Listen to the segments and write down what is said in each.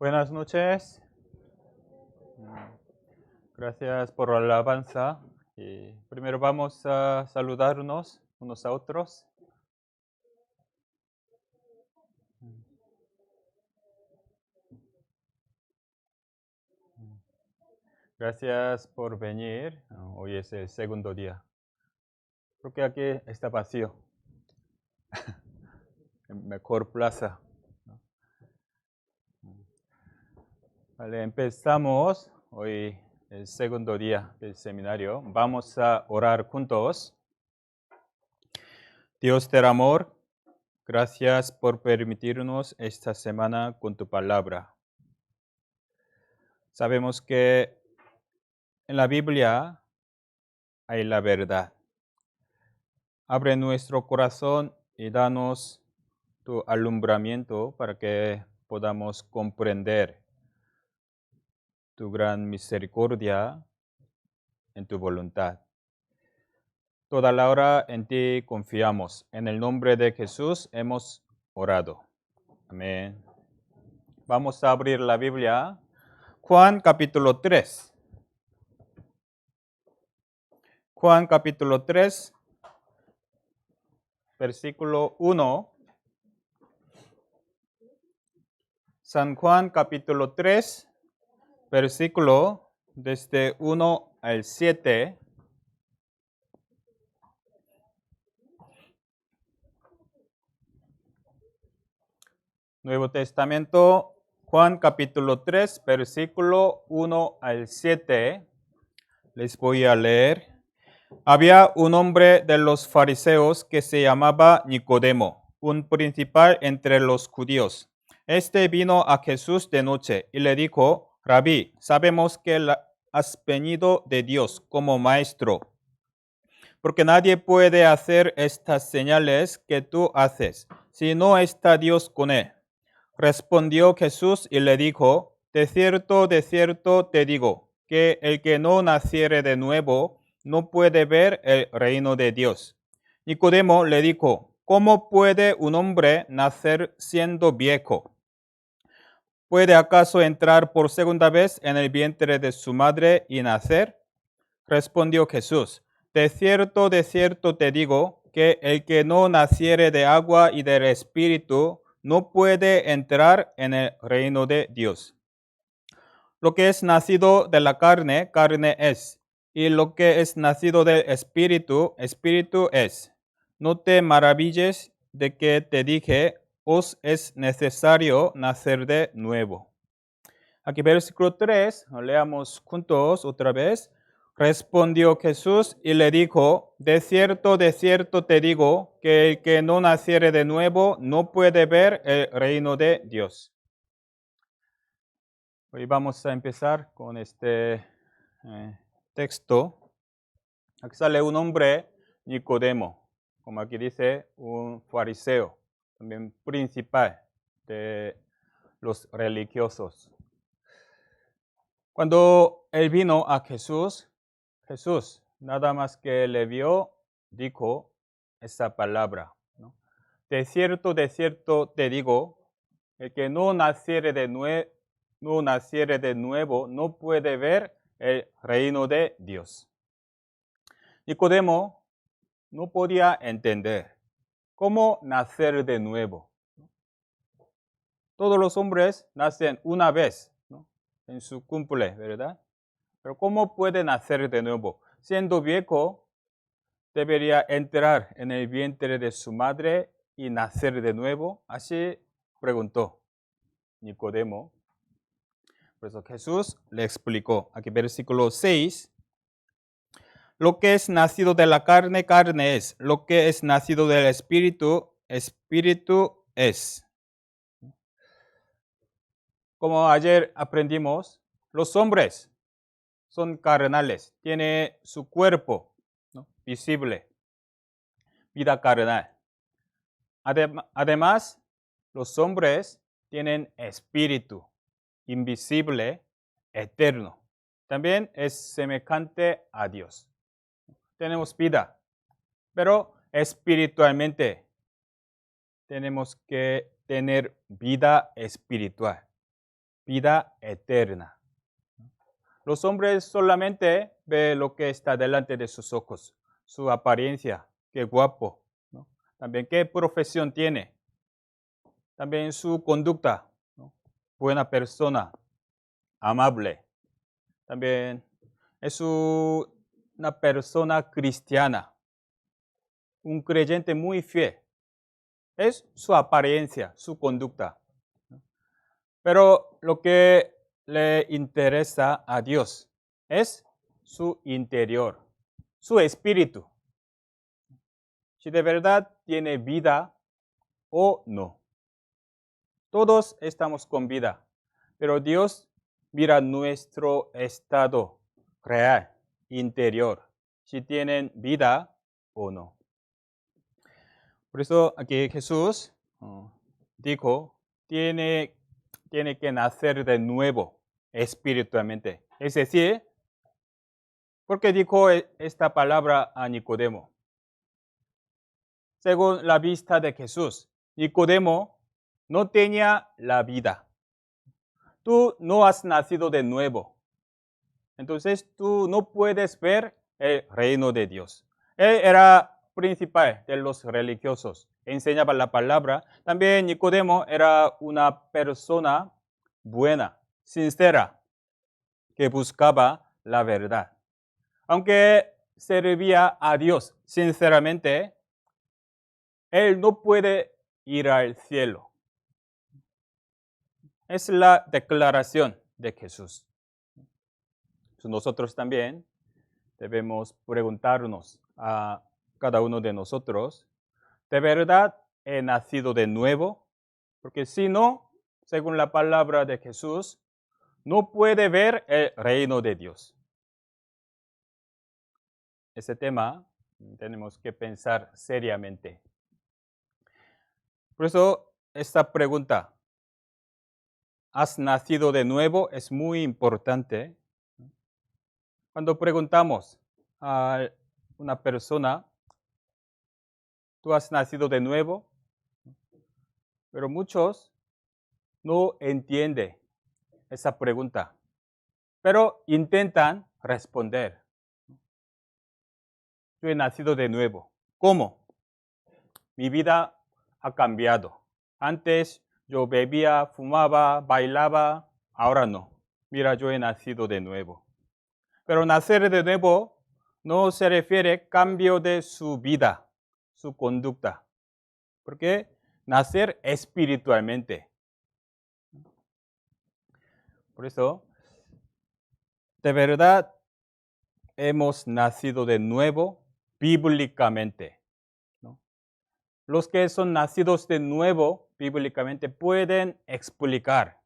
Buenas noches. Gracias por la alabanza. Y primero vamos a saludarnos unos a otros. Gracias por venir. Hoy es el segundo día. Creo que aquí está vacío. Mejor plaza. Vale, empezamos hoy el segundo día del seminario. Vamos a orar juntos. Dios del amor, gracias por permitirnos esta semana con tu palabra. Sabemos que en la Biblia hay la verdad. Abre nuestro corazón y danos tu alumbramiento para que podamos comprender tu gran misericordia en tu voluntad. Toda la hora en ti confiamos. En el nombre de Jesús hemos orado. Amén. Vamos a abrir la Biblia Juan capítulo 3. Juan capítulo 3, versículo 1. San Juan capítulo 3, versículo desde 1 al 7. Nuevo Testamento, Juan capítulo 3, versículo 1 al 7. Les voy a leer. Había un hombre de los fariseos que se llamaba Nicodemo, un principal entre los judíos. Este vino a Jesús de noche y le dijo: Rabí, sabemos que has venido de Dios como maestro, porque nadie puede hacer estas señales que tú haces si no está Dios con él. Respondió Jesús y le dijo: de cierto te digo, que el que no naciere de nuevo no puede ver el reino de Dios. Nicodemo le dijo: ¿cómo puede un hombre nacer siendo viejo? ¿Puede acaso entrar por segunda vez en el vientre de su madre y nacer? Respondió Jesús: de cierto te digo, que el que no naciere de agua y del Espíritu no puede entrar en el reino de Dios. Lo que es nacido de la carne, carne es, y lo que es nacido del Espíritu, Espíritu es. No te maravilles de que te dije: os es necesario nacer de nuevo. Aquí versículo 3, leamos juntos otra vez. Respondió Jesús y le dijo: de cierto te digo, que el que no naciere de nuevo no puede ver el reino de Dios. Hoy vamos a empezar con este texto. Aquí sale un hombre, Nicodemo, como aquí dice, un fariseo, también principal de los religiosos. Cuando él vino a Jesús, nada más que le vio, dijo esa palabra, ¿no? De cierto te digo, el que no naciere de nuevo no puede ver el reino de Dios. Nicodemo no podía entender cómo nacer de nuevo. Todos los hombres nacen una vez, ¿no?, en su cumple, ¿verdad? Pero ¿cómo puede nacer de nuevo? Siendo viejo, debería entrar en el vientre de su madre y nacer de nuevo. Así preguntó Nicodemo. Por eso Jesús le explicó. Aquí versículo 6. Lo que es nacido de la carne, carne es. Lo que es nacido del Espíritu, Espíritu es. Como ayer aprendimos, los hombres son carnales, tiene su cuerpo, ¿no?, visible, vida carnal. Además, los hombres tienen espíritu, invisible, eterno. También es semejante a Dios. Tenemos vida, pero espiritualmente tenemos que tener vida espiritual, vida eterna. Los hombres solamente ven lo que está delante de sus ojos, su apariencia, qué guapo, ¿no? También qué profesión tiene, también su conducta, ¿no?, buena persona, amable. También es una persona cristiana, un creyente muy fiel. Es su apariencia, su conducta. Pero lo que le interesa a Dios es su interior, su espíritu. Si de verdad tiene vida o no. Todos estamos con vida, pero Dios mira nuestro estado real, interior, si tienen vida o no. Por eso aquí Jesús dijo, tiene que nacer de nuevo espiritualmente. Es decir, ¿por qué dijo esta palabra a Nicodemo? Según la vista de Jesús, Nicodemo no tenía la vida. tú no has nacido de nuevo. Entonces tú no puedes ver el reino de Dios. Él era principal de los religiosos, enseñaba la palabra. También Nicodemo era una persona buena, sincera, que buscaba la verdad. Aunque servía a Dios sinceramente, él no puede ir al cielo. Es la declaración de Jesús. Nosotros también debemos preguntarnos a cada uno de nosotros, ¿de verdad he nacido de nuevo? Porque si no, según la palabra de Jesús, no puede ver el reino de Dios. Ese tema tenemos que pensar seriamente. Por eso, esta pregunta, ¿has nacido de nuevo? Es muy importante. Cuando preguntamos a una persona, ¿tú has nacido de nuevo? Pero muchos no entienden esa pregunta, pero intentan responder. Yo he nacido de nuevo. ¿Cómo? Mi vida ha cambiado. Antes yo bebía, fumaba, bailaba, ahora no. Mira, yo he nacido de nuevo. Pero nacer de nuevo no se refiere a cambio de su vida, su conducta. Porque nacer espiritualmente. Por eso, de verdad, hemos nacido de nuevo bíblicamente, ¿no? Los que son nacidos de nuevo bíblicamente pueden explicar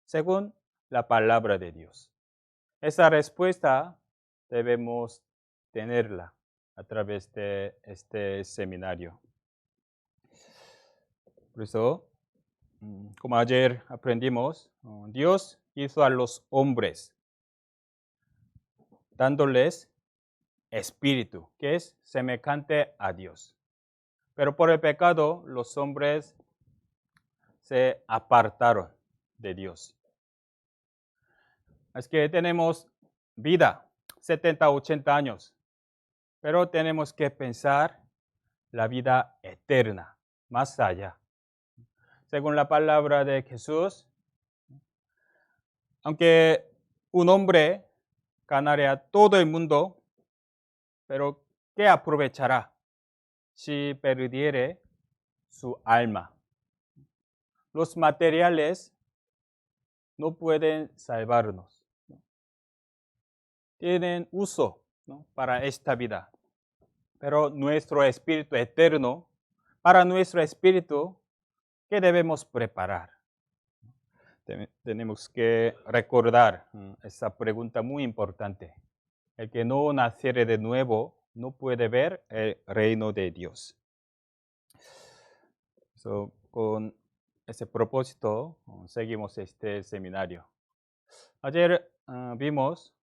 según la palabra de Dios. Esa respuesta debemos tenerla a través de este seminario. Por eso, como ayer aprendimos, Dios hizo a los hombres dándoles espíritu, que es semejante a Dios. Pero por el pecado, los hombres se apartaron de Dios. Es que tenemos vida, 70, 80 años, pero tenemos que pensar la vida eterna, más allá. Según la palabra de Jesús, aunque un hombre ganaría todo el mundo, pero ¿qué aprovechará si perdiere su alma? Los materiales no pueden salvarnos. Tienen uso, ¿no?, para esta vida. Pero nuestro espíritu eterno, para nuestro espíritu, ¿qué debemos preparar? Tenemos que recordar esa pregunta muy importante. El que no naciere de nuevo no puede ver el reino de Dios. Con ese propósito, seguimos este seminario. Ayer vimos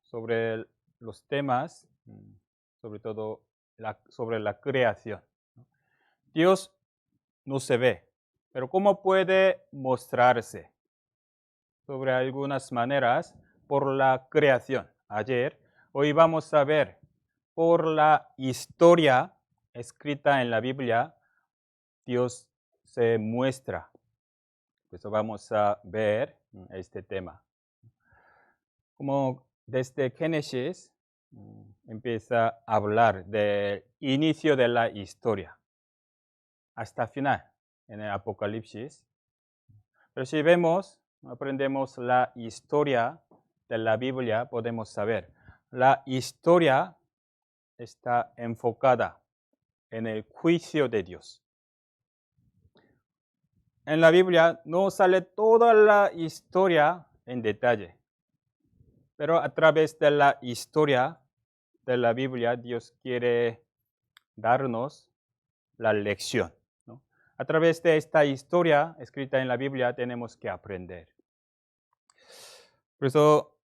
sobre los temas, sobre todo sobre la creación. Dios no se ve, pero ¿cómo puede mostrarse? Sobre algunas maneras por la creación. Hoy vamos a ver por la historia escrita en la Biblia, Dios se muestra. Por eso vamos a ver este tema. Como desde Génesis empieza a hablar del inicio de la historia hasta final en el Apocalipsis. Pero si aprendemos la historia de la Biblia, podemos saber, la historia está enfocada en el juicio de Dios. En la Biblia no sale toda la historia en detalle, pero a través de la historia de la Biblia, Dios quiere darnos la lección, ¿no? A través de esta historia escrita en la Biblia tenemos que aprender. Por eso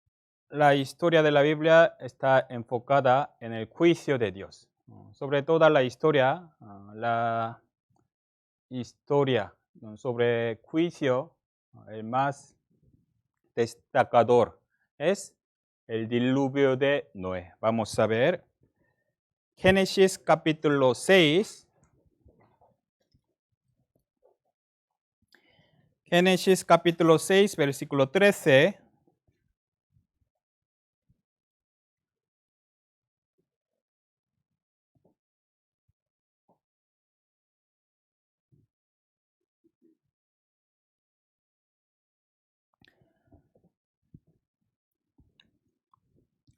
la historia de la Biblia está enfocada en el juicio de Dios. Sobre toda la historia sobre juicio El más destacador es el diluvio de Noé. Vamos a ver Génesis capítulo 6. Génesis capítulo 6, versículo 13.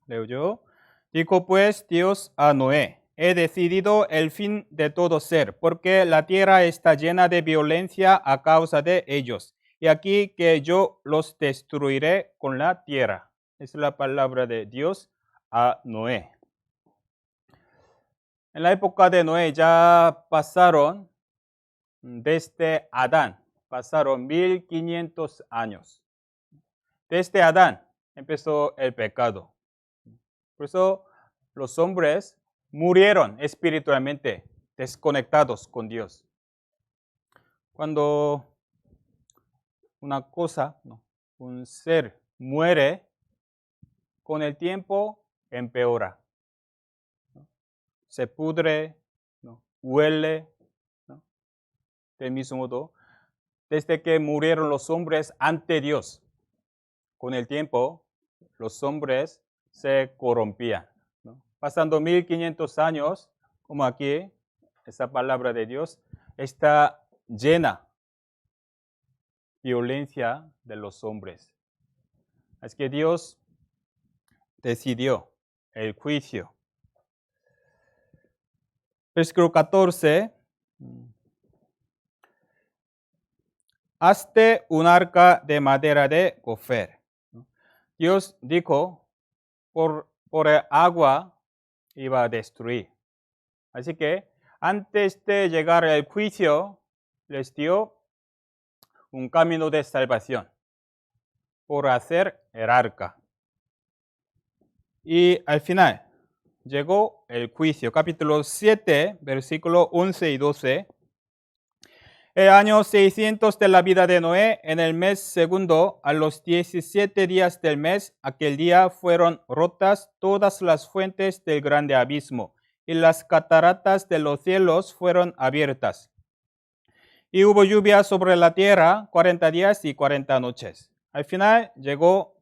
Leo yo. Dijo pues Dios a Noé: he decidido el fin de todo ser, porque la tierra está llena de violencia a causa de ellos. Y aquí que yo los destruiré con la tierra. Es la palabra de Dios a Noé. En la época de Noé ya pasaron, desde Adán, pasaron 1500 años. Desde Adán empezó el pecado. Por eso los hombres murieron espiritualmente, desconectados con Dios. Cuando una cosa, un ser muere, con el tiempo empeora. Se pudre, huele. Del mismo modo, desde que murieron los hombres ante Dios, con el tiempo los hombres se corrompían. Pasando 1500 años, como aquí, esa palabra de Dios está llena de violencia de los hombres. Es que Dios decidió el juicio. Versículo 14. Hazte un arca de madera de gofer. Dios dijo, por el agua iba a destruir. Así que antes de llegar al juicio, les dio un camino de salvación por hacer el arca. Y al final llegó el juicio. Capítulo 7, versículo 11 y 12. El año 600 de la vida de Noé, en el mes segundo, a los 17 días del mes, aquel día fueron rotas todas las fuentes del grande abismo, y las cataratas de los cielos fueron abiertas. Y hubo lluvia sobre la tierra 40 días y 40 noches. Al final llegó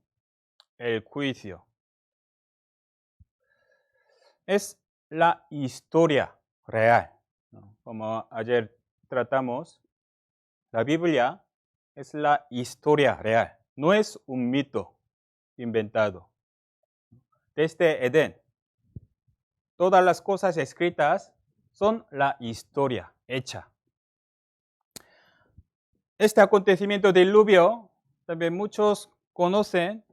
el juicio. Es la historia real. Como ayer tratamos, la Biblia es la historia real, no es un mito inventado. Desde Edén, todas las cosas escritas son la historia hecha. Este acontecimiento del diluvio, también muchos conocen,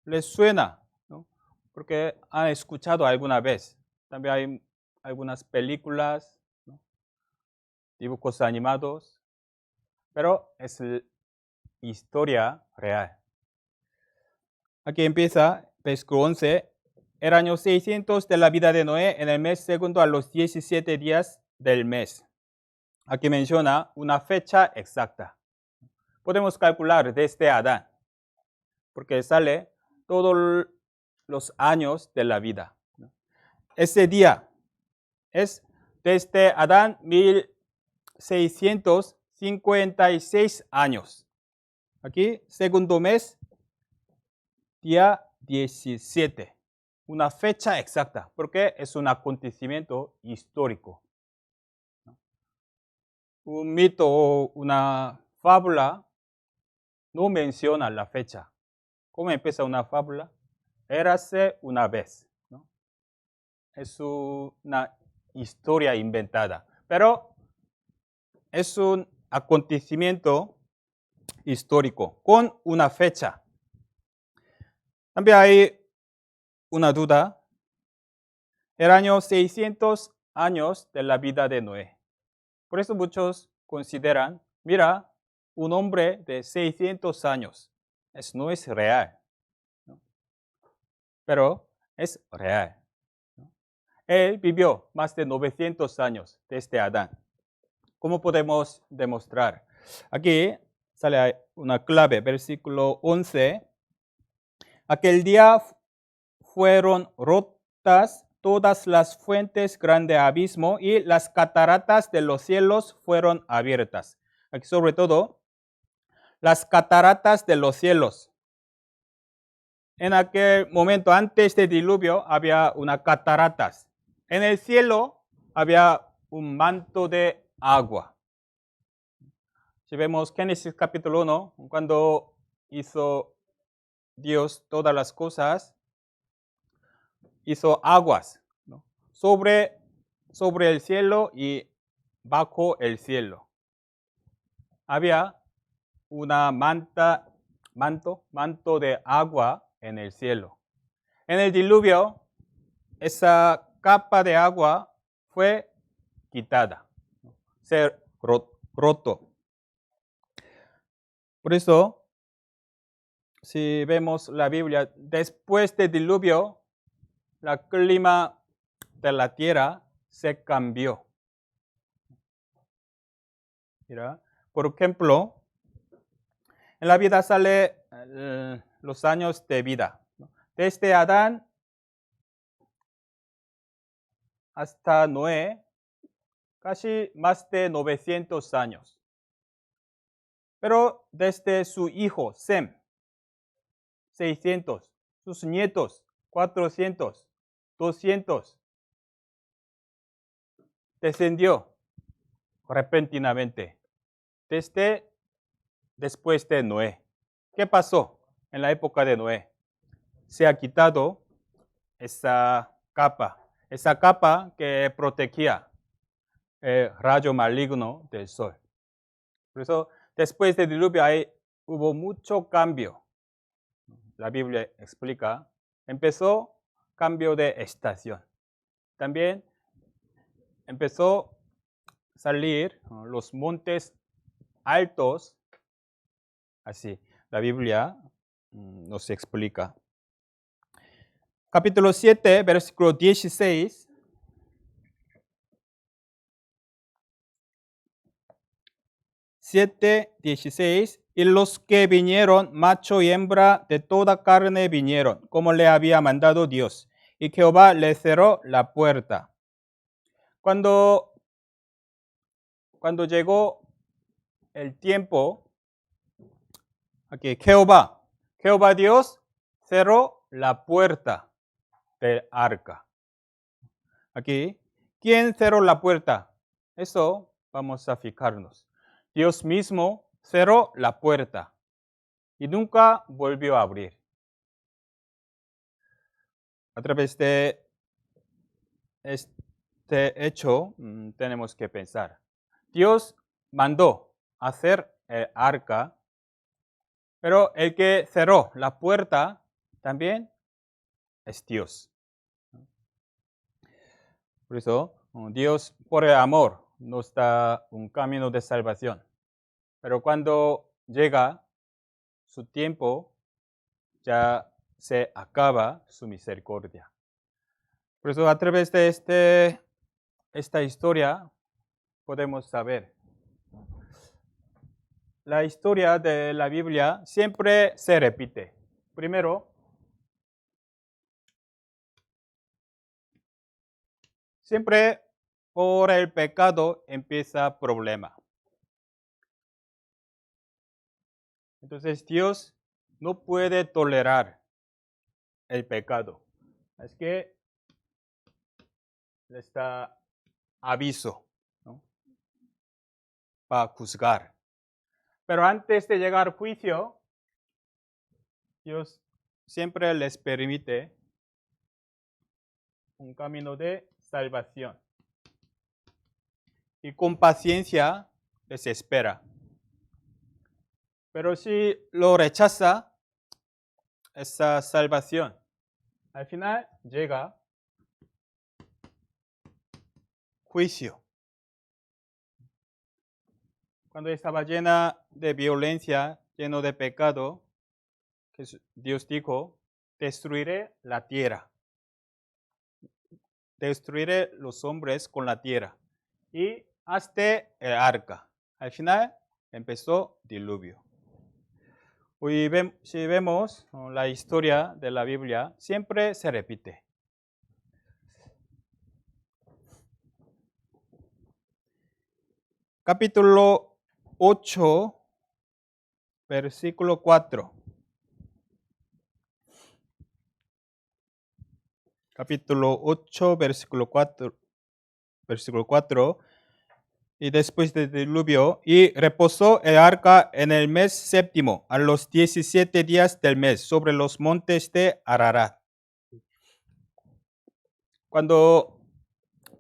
les suena, porque han escuchado alguna vez. También hay algunas películas, dibujos animados, pero es historia real. Aquí empieza, versículo 11. El año 600 de la vida de Noé, en el mes segundo, a los 17 días del mes. Aquí menciona una fecha exacta. Podemos calcular desde Adán, porque sale todos los años de la vida. Ese día es desde Adán 1656 años. Aquí, segundo mes, día 17. Una fecha exacta, porque es un acontecimiento histórico. Un mito o una fábula no menciona la fecha. ¿Cómo empieza una fábula? Érase una vez. Es una historia inventada, pero es un acontecimiento histórico con una fecha. También hay una duda. El año 600 años de la vida de Noé. Por eso muchos consideran, mira, un hombre de 600 años, no es real, pero es real. Él vivió más de 900 años desde Adán. ¿Cómo podemos demostrar? Aquí sale ahí una clave, versículo 11. Aquel día fueron rotas todas las fuentes, grande abismo, y las cataratas de los cielos fueron abiertas. Aquí sobre todo, las cataratas de los cielos. En aquel momento, antes del diluvio, había unas cataratas. En el cielo había un manto de agua. Si vemos Génesis capítulo 1, cuando hizo Dios todas las cosas, hizo aguas, ¿no?, sobre el cielo y bajo el cielo. Había una manto de agua en el cielo. En el diluvio, esa capa de agua fue quitada, se roto. Por eso, si vemos la Biblia, después del diluvio, el clima de la tierra se cambió. Mira, por ejemplo, en la vida sale los años de vida. Desde Adán hasta Noé, casi más de 900 años. Pero desde su hijo Sem, 600, sus nietos, 400, 200, descendió repentinamente después de Noé. ¿Qué pasó en la época de Noé? Se ha quitado esa capa que protegía el rayo maligno del sol. Por eso, después del diluvio hubo mucho cambio. La Biblia explica, empezó cambio de estación. También empezó a salir los montes altos. Así, la Biblia nos explica. Capítulo 7, versículo 16. Y los que vinieron, macho y hembra de toda carne vinieron, como le había mandado Dios. Y Jehová le cerró la puerta. Cuando llegó el tiempo, aquí Jehová Dios cerró la puerta del arca. Aquí, ¿quién cerró la puerta? Eso vamos a fijarnos. Dios mismo cerró la puerta y nunca volvió a abrir. A través de este hecho tenemos que pensar. Dios mandó hacer el arca, pero el que cerró la puerta también es Dios. Por eso, Dios, por el amor, nos da un camino de salvación. Pero cuando llega su tiempo, ya se acaba su misericordia. Por eso, a través de esta historia, podemos saber. La historia de la Biblia siempre se repite. Primero, siempre por el pecado empieza problema. Entonces Dios no puede tolerar el pecado. Es que les da aviso, ¿no?, para juzgar. Pero antes de llegar al juicio, Dios siempre les permite un camino de salvación. Y con paciencia les espera. Pero si lo rechaza, esa salvación, al final llega juicio. Cuando estaba llena de violencia, lleno de pecado, Dios dijo, destruiré la tierra. Destruiré los hombres con la tierra. Y hasta el arca. Al final empezó diluvio. Si vemos la historia de la Biblia, siempre se repite. Capítulo 8, versículo 4. Capítulo 8, versículo 4. Versículo 4. Y después del diluvio, y reposó el arca en el mes séptimo, a los 17 días del mes, sobre los montes de Ararat. Cuando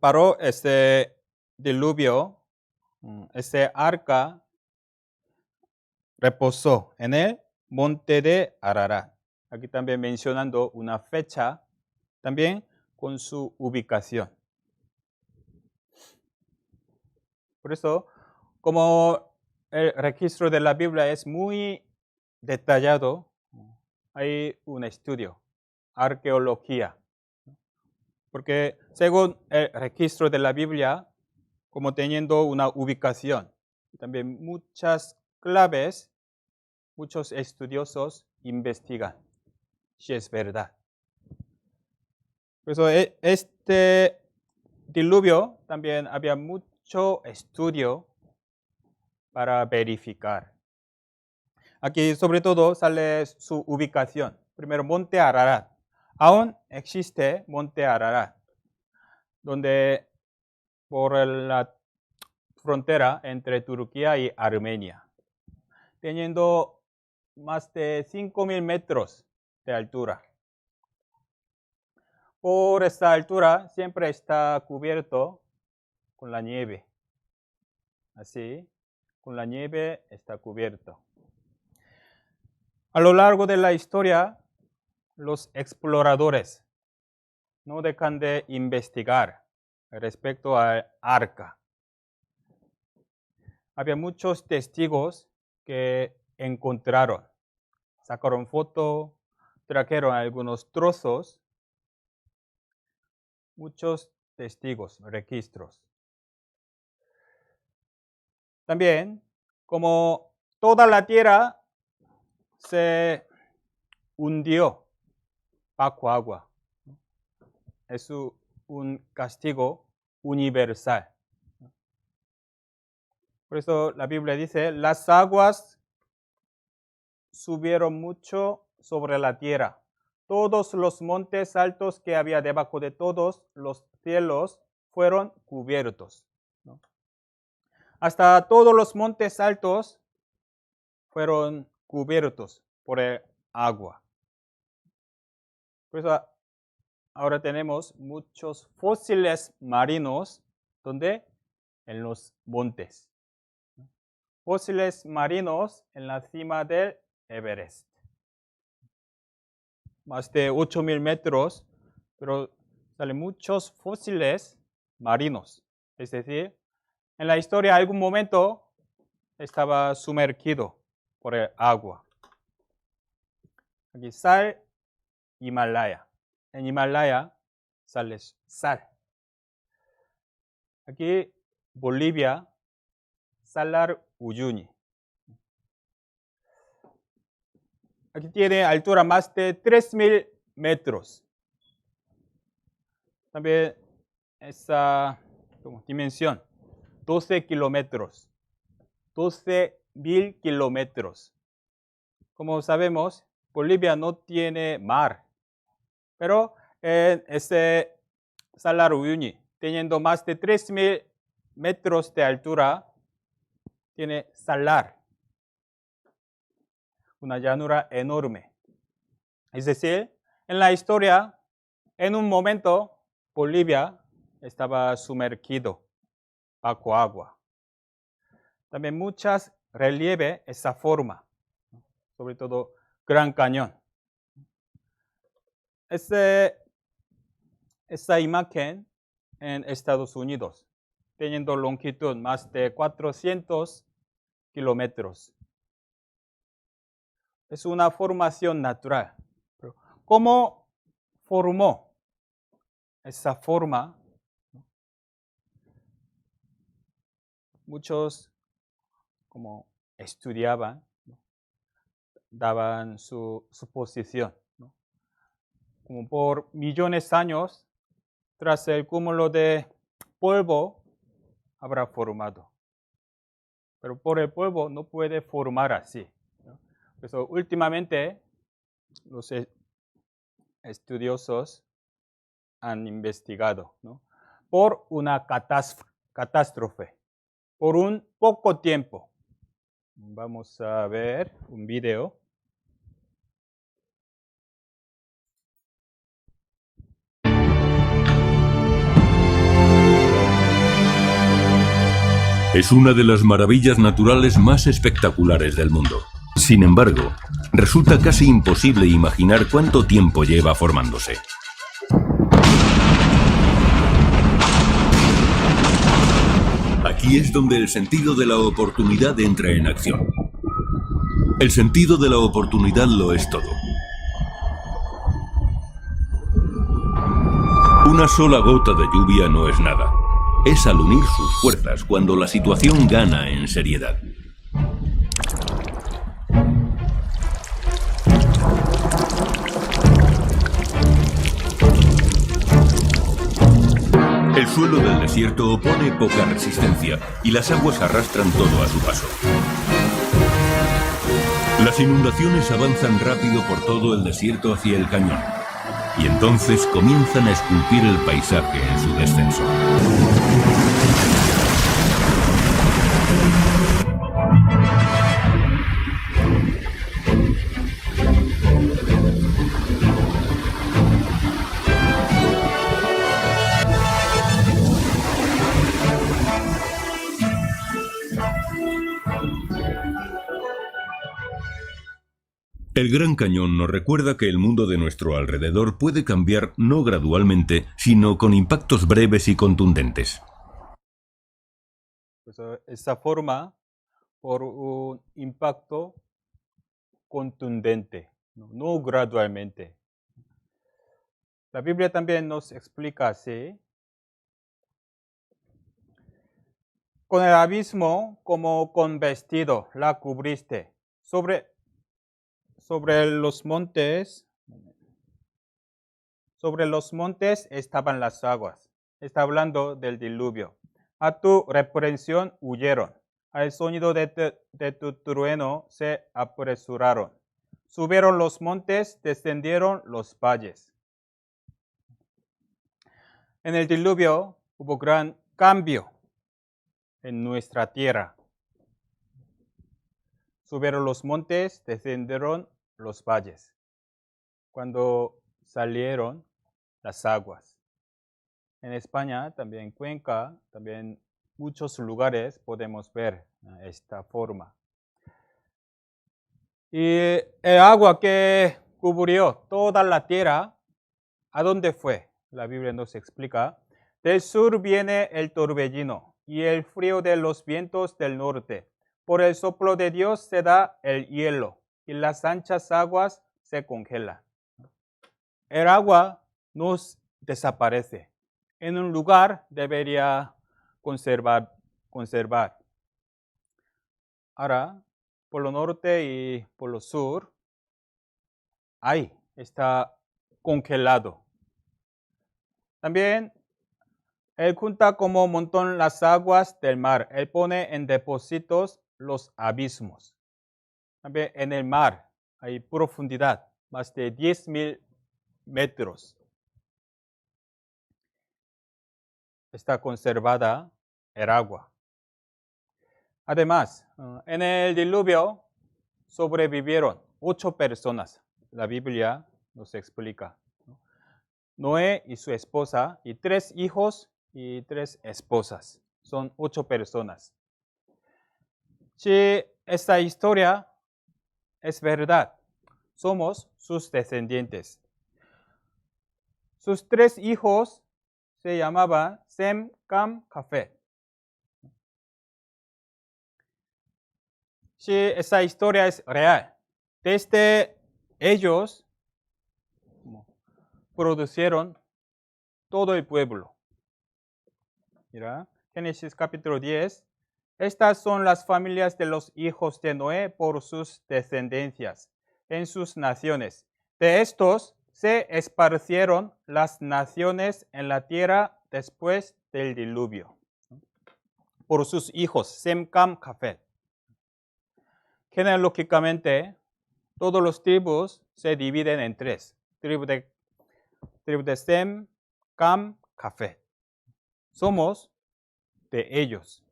paró este diluvio, este arca reposó en el monte de Ararat. Aquí también mencionando una fecha, también con su ubicación. Por eso, como el registro de la Biblia es muy detallado, hay un estudio, arqueología. Porque según el registro de la Biblia, como teniendo una ubicación, también muchas claves, muchos estudiosos investigan si es verdad. Por eso este diluvio también había mucho estudio para verificar. Aquí sobre todo sale su ubicación. Primero, Monte Ararat. Aún existe Monte Ararat, donde por la frontera entre Turquía y Armenia, teniendo más de 5.000 metros de altura. Por esta altura siempre está cubierto con la nieve. Así, con la nieve está cubierto. A lo largo de la historia, los exploradores no dejan de investigar respecto al arca. Había muchos testigos que encontraron, sacaron foto, trajeron algunos trozos, muchos testigos, registros. También, como toda la tierra se hundió bajo agua, es un castigo universal. Por eso la Biblia dice, las aguas subieron mucho sobre la tierra. Todos los montes altos que había debajo de todos los cielos fueron cubiertos. ¿No? Hasta todos los montes altos fueron cubiertos por el agua. Por eso ahora tenemos muchos fósiles marinos donde en los montes. Fósiles marinos en la cima del Everest. Más de 8.000 metros, pero salen muchos fósiles marinos. Es decir, en la historia algún momento estaba sumergido por el agua. Aquí sal, Himalaya. En Himalaya sale sal. Aquí Bolivia, Salar Uyuni. Aquí tiene altura más de 3.000 metros. También esa dimensión, 12 kilómetros. 12.000 kilómetros. Como sabemos, Bolivia no tiene mar, pero en este Salar Uyuni, teniendo más de 3.000 metros de altura, tiene salar, una llanura enorme. Es decir, en la historia, en un momento, Bolivia estaba sumergido bajo agua. También muchas relieve esa forma, sobre todo Gran Cañón. Esta imagen en Estados Unidos, teniendo longitud más de 400 kilómetros. Es una formación natural. ¿Cómo formó esa forma? Muchos como estudiaban, daban su posición, ¿no? Como por millones de años, tras el cúmulo de polvo, habrá formado. Pero por el polvo no puede formar así, ¿no? Por eso, últimamente, los estudiosos han investigado, ¿no? Por una catástrofe, por un poco tiempo. Vamos a ver un video. Es una de las maravillas naturales más espectaculares del mundo. Sin embargo, resulta casi imposible imaginar cuánto tiempo lleva formándose. Aquí es donde el sentido de la oportunidad entra en acción. El sentido de la oportunidad lo es todo. Una sola gota de lluvia no es nada. Es al unir sus fuerzas cuando la situación gana en seriedad. El suelo del desierto opone poca resistencia y las aguas arrastran todo a su paso. Las inundaciones avanzan rápido por todo el desierto hacia el cañón y entonces comienzan a esculpir el paisaje en su descenso. El Gran Cañón nos recuerda que el mundo de nuestro alrededor puede cambiar no gradualmente, sino con impactos breves y contundentes. Esa forma por un impacto contundente, no gradualmente. La Biblia también nos explica así. Con el abismo como con vestido la cubriste. Sobre los montes estaban las aguas. Está hablando del diluvio. A tu reprensión huyeron. Al sonido de tu trueno se apresuraron. Subieron los montes, descendieron los valles. En el diluvio hubo gran cambio en nuestra tierra. Subieron los montes, descendieron los valles. Cuando salieron las aguas. En España, también Cuenca, también muchos lugares podemos ver esta forma. Y el agua que cubrió toda la tierra, ¿a dónde fue? La Biblia nos explica. Del sur viene el torbellino y el frío de los vientos del norte. Por el soplo de Dios se da el hielo y las anchas aguas se congelan. El agua nos desaparece. En un lugar debería conservar. Ahora, por lo norte y por lo sur, ahí está congelado. También Él junta como montón las aguas del mar. Él pone en depósitos los abismos. También en el mar hay profundidad, más de 10,000 metros. Está conservada el agua. Además, en el diluvio sobrevivieron 8 personas. La Biblia nos explica. Noé y su esposa y 3 hijos y 3 esposas. Son 8 personas. Si esta historia es verdad, somos sus descendientes. Sus 3 hijos se llamaban Sem, Cam, Jafet. Si esa historia es real, desde ellos produjeron todo el pueblo. Mira, Génesis capítulo 10. Estas son las familias de los hijos de Noé por sus descendencias. en sus naciones. De estos se esparcieron las naciones en la tierra después del diluvio, por sus hijos, Sem, Cam, Jafet. Genealógicamente, todos los tribus se dividen en tres. Tribu de Sem, Cam, Jafet. Somos de ellos.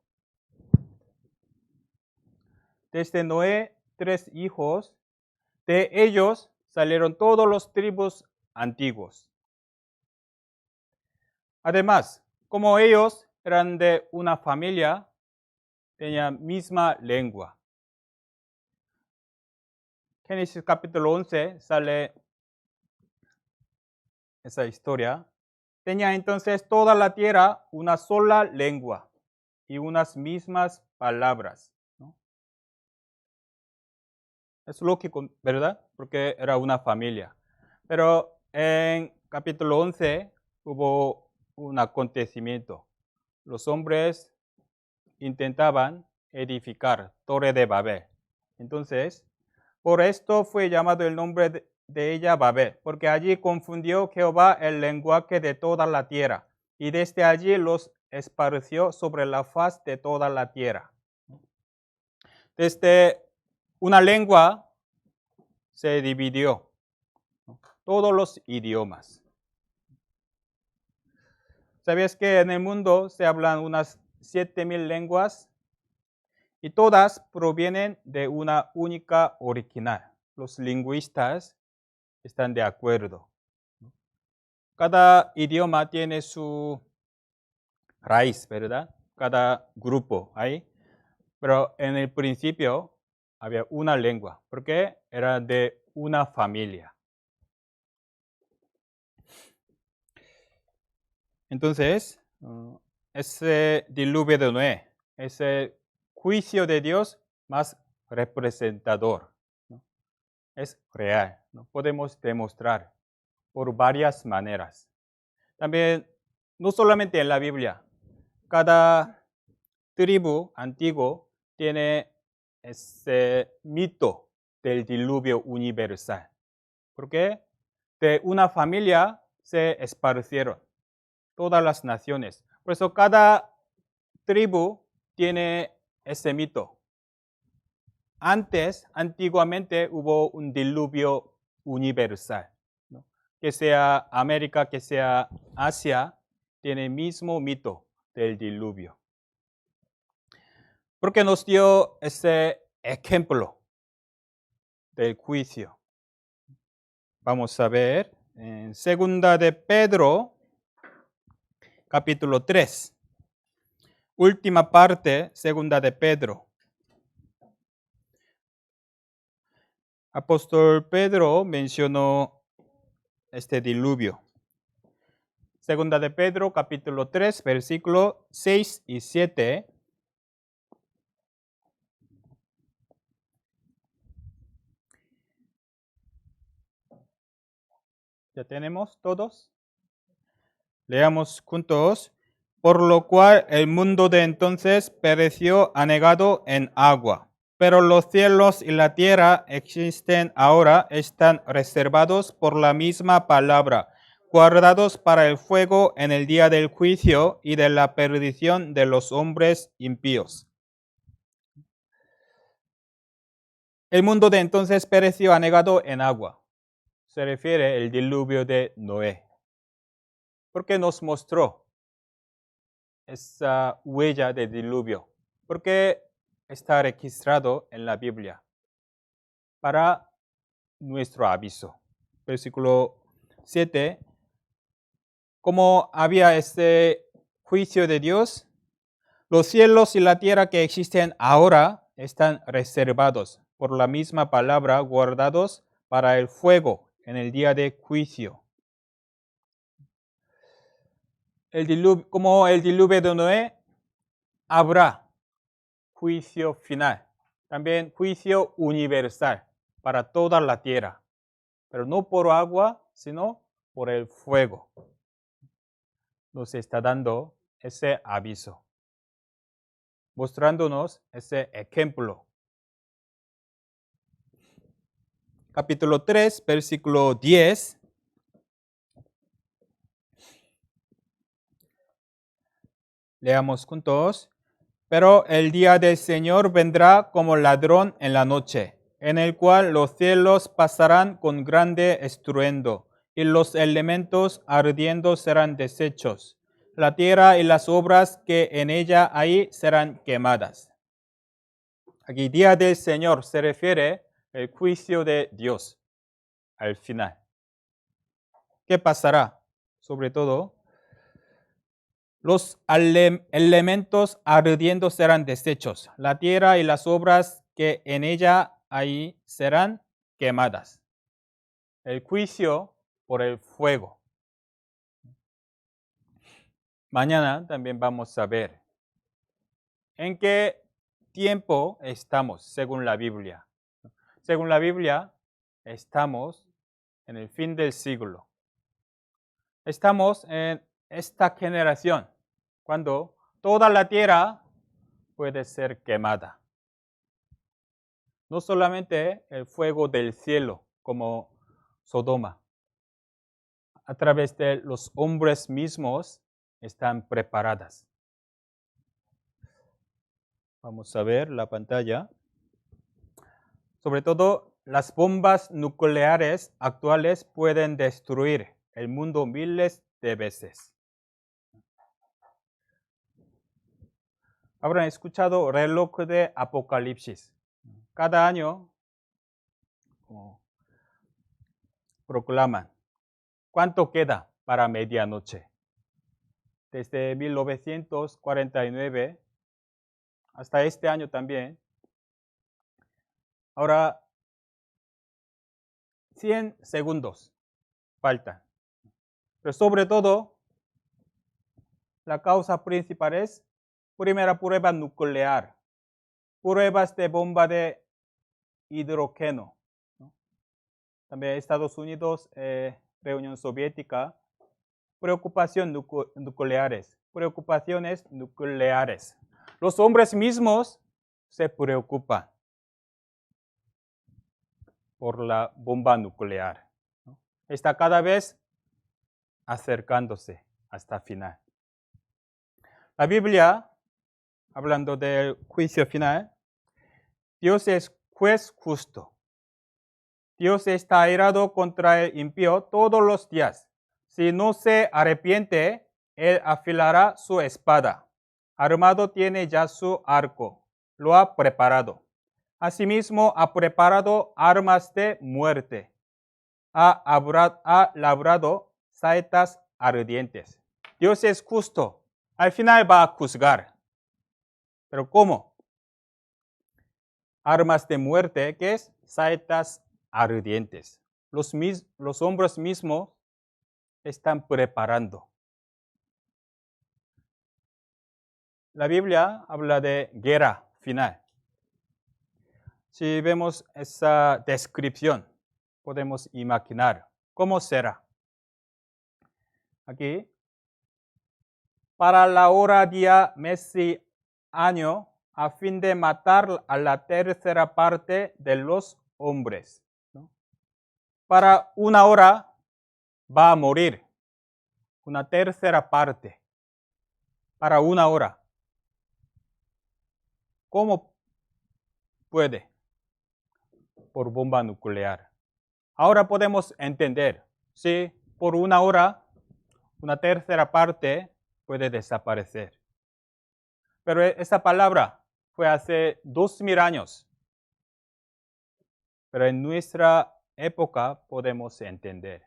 Desde Noé, 3 hijos. De ellos salieron todos los tribus antiguos. Además, como ellos eran de una familia, tenían misma lengua. Génesis capítulo 11 sale esa historia. Tenía entonces toda la tierra una sola lengua y unas mismas palabras, ¿no? Es lógico, ¿verdad? Porque era una familia. Pero en capítulo 11 hubo un acontecimiento. Los hombres intentaban edificar Torre de Babel. Entonces, por esto fue llamado el nombre de ella Babel, porque allí confundió Jehová el lenguaje de toda la tierra, y desde allí los esparció sobre la faz de toda la tierra. Desde una lengua se dividió, ¿no? Todos los idiomas. ¿Sabías que en el mundo se hablan unas 7,000 lenguas? Y todas provienen de una única original. Los lingüistas están de acuerdo. Cada idioma tiene su raíz, ¿verdad? Cada grupo hay. Pero en el principio había una lengua, porque era de una familia. Entonces, ese diluvio de Noé, ese juicio de Dios más representador, ¿no? Es real, ¿no? Podemos demostrar por varias maneras. También, no solamente en la Biblia, cada tribu antiguo tiene ese mito del diluvio universal, porque de una familia se esparcieron todas las naciones. Por eso cada tribu tiene ese mito. Antiguamente hubo un diluvio universal, ¿no? Que sea América, que sea Asia, tiene el mismo mito del diluvio. Porque nos dio ese ejemplo del juicio. Vamos a ver en 2 de Pedro, capítulo 3. Última parte, 2 de Pedro. Apóstol Pedro mencionó este diluvio. 2 de Pedro, capítulo 3, versículo 6 y 7. ¿Ya tenemos todos? Leamos juntos. Por lo cual el mundo de entonces pereció anegado en agua. Pero los cielos y la tierra existen ahora, están reservados por la misma palabra, guardados para el fuego en el día del juicio y de la perdición de los hombres impíos. El mundo de entonces pereció anegado en agua. Se refiere al diluvio de Noé, porque nos mostró esa huella de diluvio, porque está registrado en la Biblia para nuestro aviso. Versículo 7. Como había este juicio de Dios, los cielos y la tierra que existen ahora están reservados por la misma palabra, guardados para el fuego en el día de juicio. Como el diluvio de Noé, habrá juicio final. También juicio universal para toda la tierra. Pero no por agua, sino por el fuego. Nos está dando ese aviso, mostrándonos ese ejemplo. capítulo 3, versículo 10. Leamos juntos. Pero el día del Señor vendrá como ladrón en la noche, en el cual los cielos pasarán con grande estruendo, y los elementos ardiendo serán deshechos. La tierra y las obras que en ella hay serán quemadas. Aquí, día del Señor, se refiere al juicio de Dios al final. ¿Qué pasará? Sobre todo, los elementos ardiendo serán deshechos. La tierra y las obras que en ella hay serán quemadas. El juicio por el fuego. Mañana también vamos a ver en qué tiempo estamos según la Biblia. Según la Biblia, estamos en el fin del siglo. Estamos en esta generación, cuando toda la tierra puede ser quemada. No solamente el fuego del cielo, como Sodoma. A través de los hombres mismos están preparadas. Vamos a ver la pantalla. Sobre todo, las bombas nucleares actuales pueden destruir el mundo miles de veces. Habrán escuchado reloj de Apocalipsis. Cada año proclaman cuánto queda para medianoche. Desde 1949 hasta este año también. Ahora, 100 segundos faltan. Pero sobre todo, la causa principal es primera prueba nuclear, pruebas de bomba de hidrógeno. También Estados Unidos, Unión Soviética, preocupaciones nucleares. Los hombres mismos se preocupan por la bomba nuclear. Está cada vez acercándose hasta el final. La Biblia, hablando del juicio final, Dios es juez justo. Dios está airado contra el impío todos los días. Si no se arrepiente, él afilará su espada. Armado tiene ya su arco. Lo ha preparado. Asimismo, ha preparado armas de muerte. Ha labrado saetas ardientes. Dios es justo. Al final va a juzgar. ¿Pero cómo? Armas de muerte, ¿qué es? Saetas ardientes. Los hombres mismos están preparando. La Biblia habla de guerra final. Si vemos esa descripción, podemos imaginar cómo será. Aquí, para la hora, día, mes y año, a fin de matar a la tercera parte de los hombres. ¿No? Para una hora va a morir una tercera parte. Para una hora. ¿Cómo puede? Por bomba nuclear. Ahora podemos entender, si por una hora una tercera parte puede desaparecer. Pero esa palabra fue hace 2000 años. Pero en nuestra época podemos entender.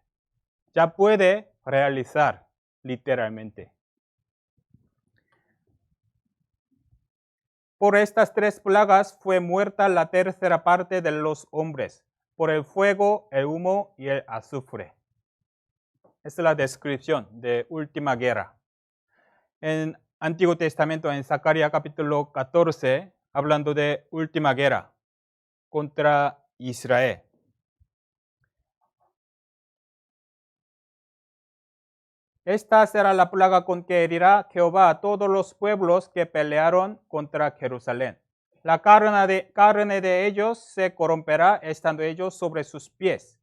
Ya puede realizar literalmente. Por estas 3 plagas fue muerta la tercera parte de los hombres, por el fuego, el humo y el azufre. Esta es la descripción de última guerra. En Antiguo Testamento, en Zacarías capítulo 14, hablando de última guerra contra Israel. Esta será la plaga con que herirá Jehová a todos los pueblos que pelearon contra Jerusalén. La carne de ellos se corromperá estando ellos sobre sus pies,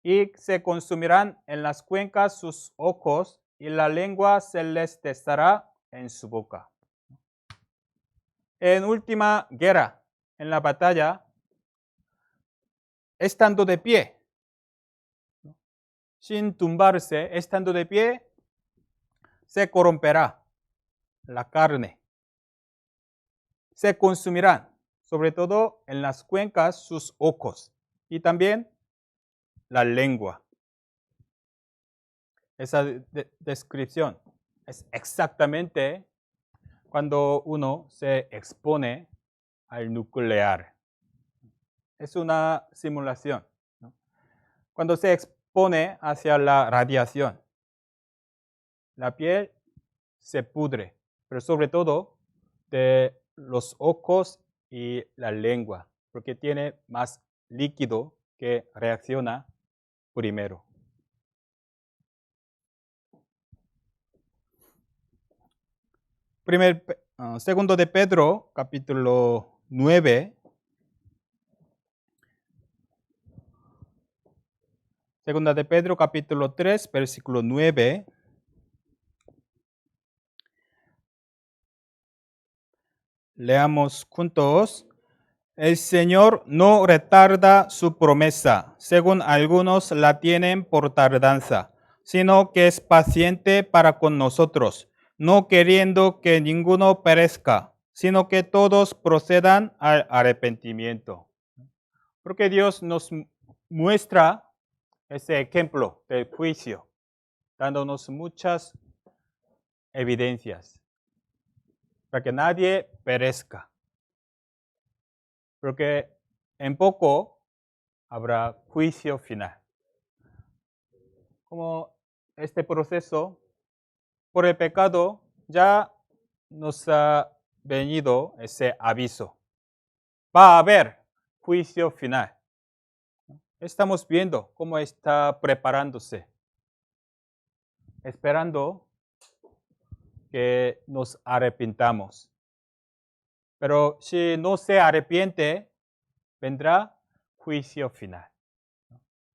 y se consumirán en las cuencas sus ojos, y la lengua se les testará en su boca. En última guerra, en la batalla, estando de pie, sin tumbarse, estando de pie, se corromperá la carne. Se consumirán, sobre todo en las cuencas, sus ojos y también la lengua. Esa descripción es exactamente cuando uno se expone al nuclear. Es una simulación, ¿no? Cuando se expone hacia la radiación, la piel se pudre, pero sobre todo de los ojos y la lengua, porque tiene más líquido que reacciona primero. Segundo de Pedro, capítulo 9. Segunda de Pedro, capítulo 3, versículo 9. Leamos juntos. El Señor no retarda su promesa, según algunos la tienen por tardanza, sino que es paciente para con nosotros, no queriendo que ninguno perezca, sino que todos procedan al arrepentimiento. Porque Dios nos muestra ese ejemplo del juicio, dándonos muchas evidencias para que nadie perezca. Porque en poco habrá juicio final. Como este proceso por el pecado ya nos ha venido ese aviso. Va a haber juicio final. Estamos viendo cómo está preparándose, esperando que nos arrepintamos. Pero si no se arrepiente, vendrá juicio final.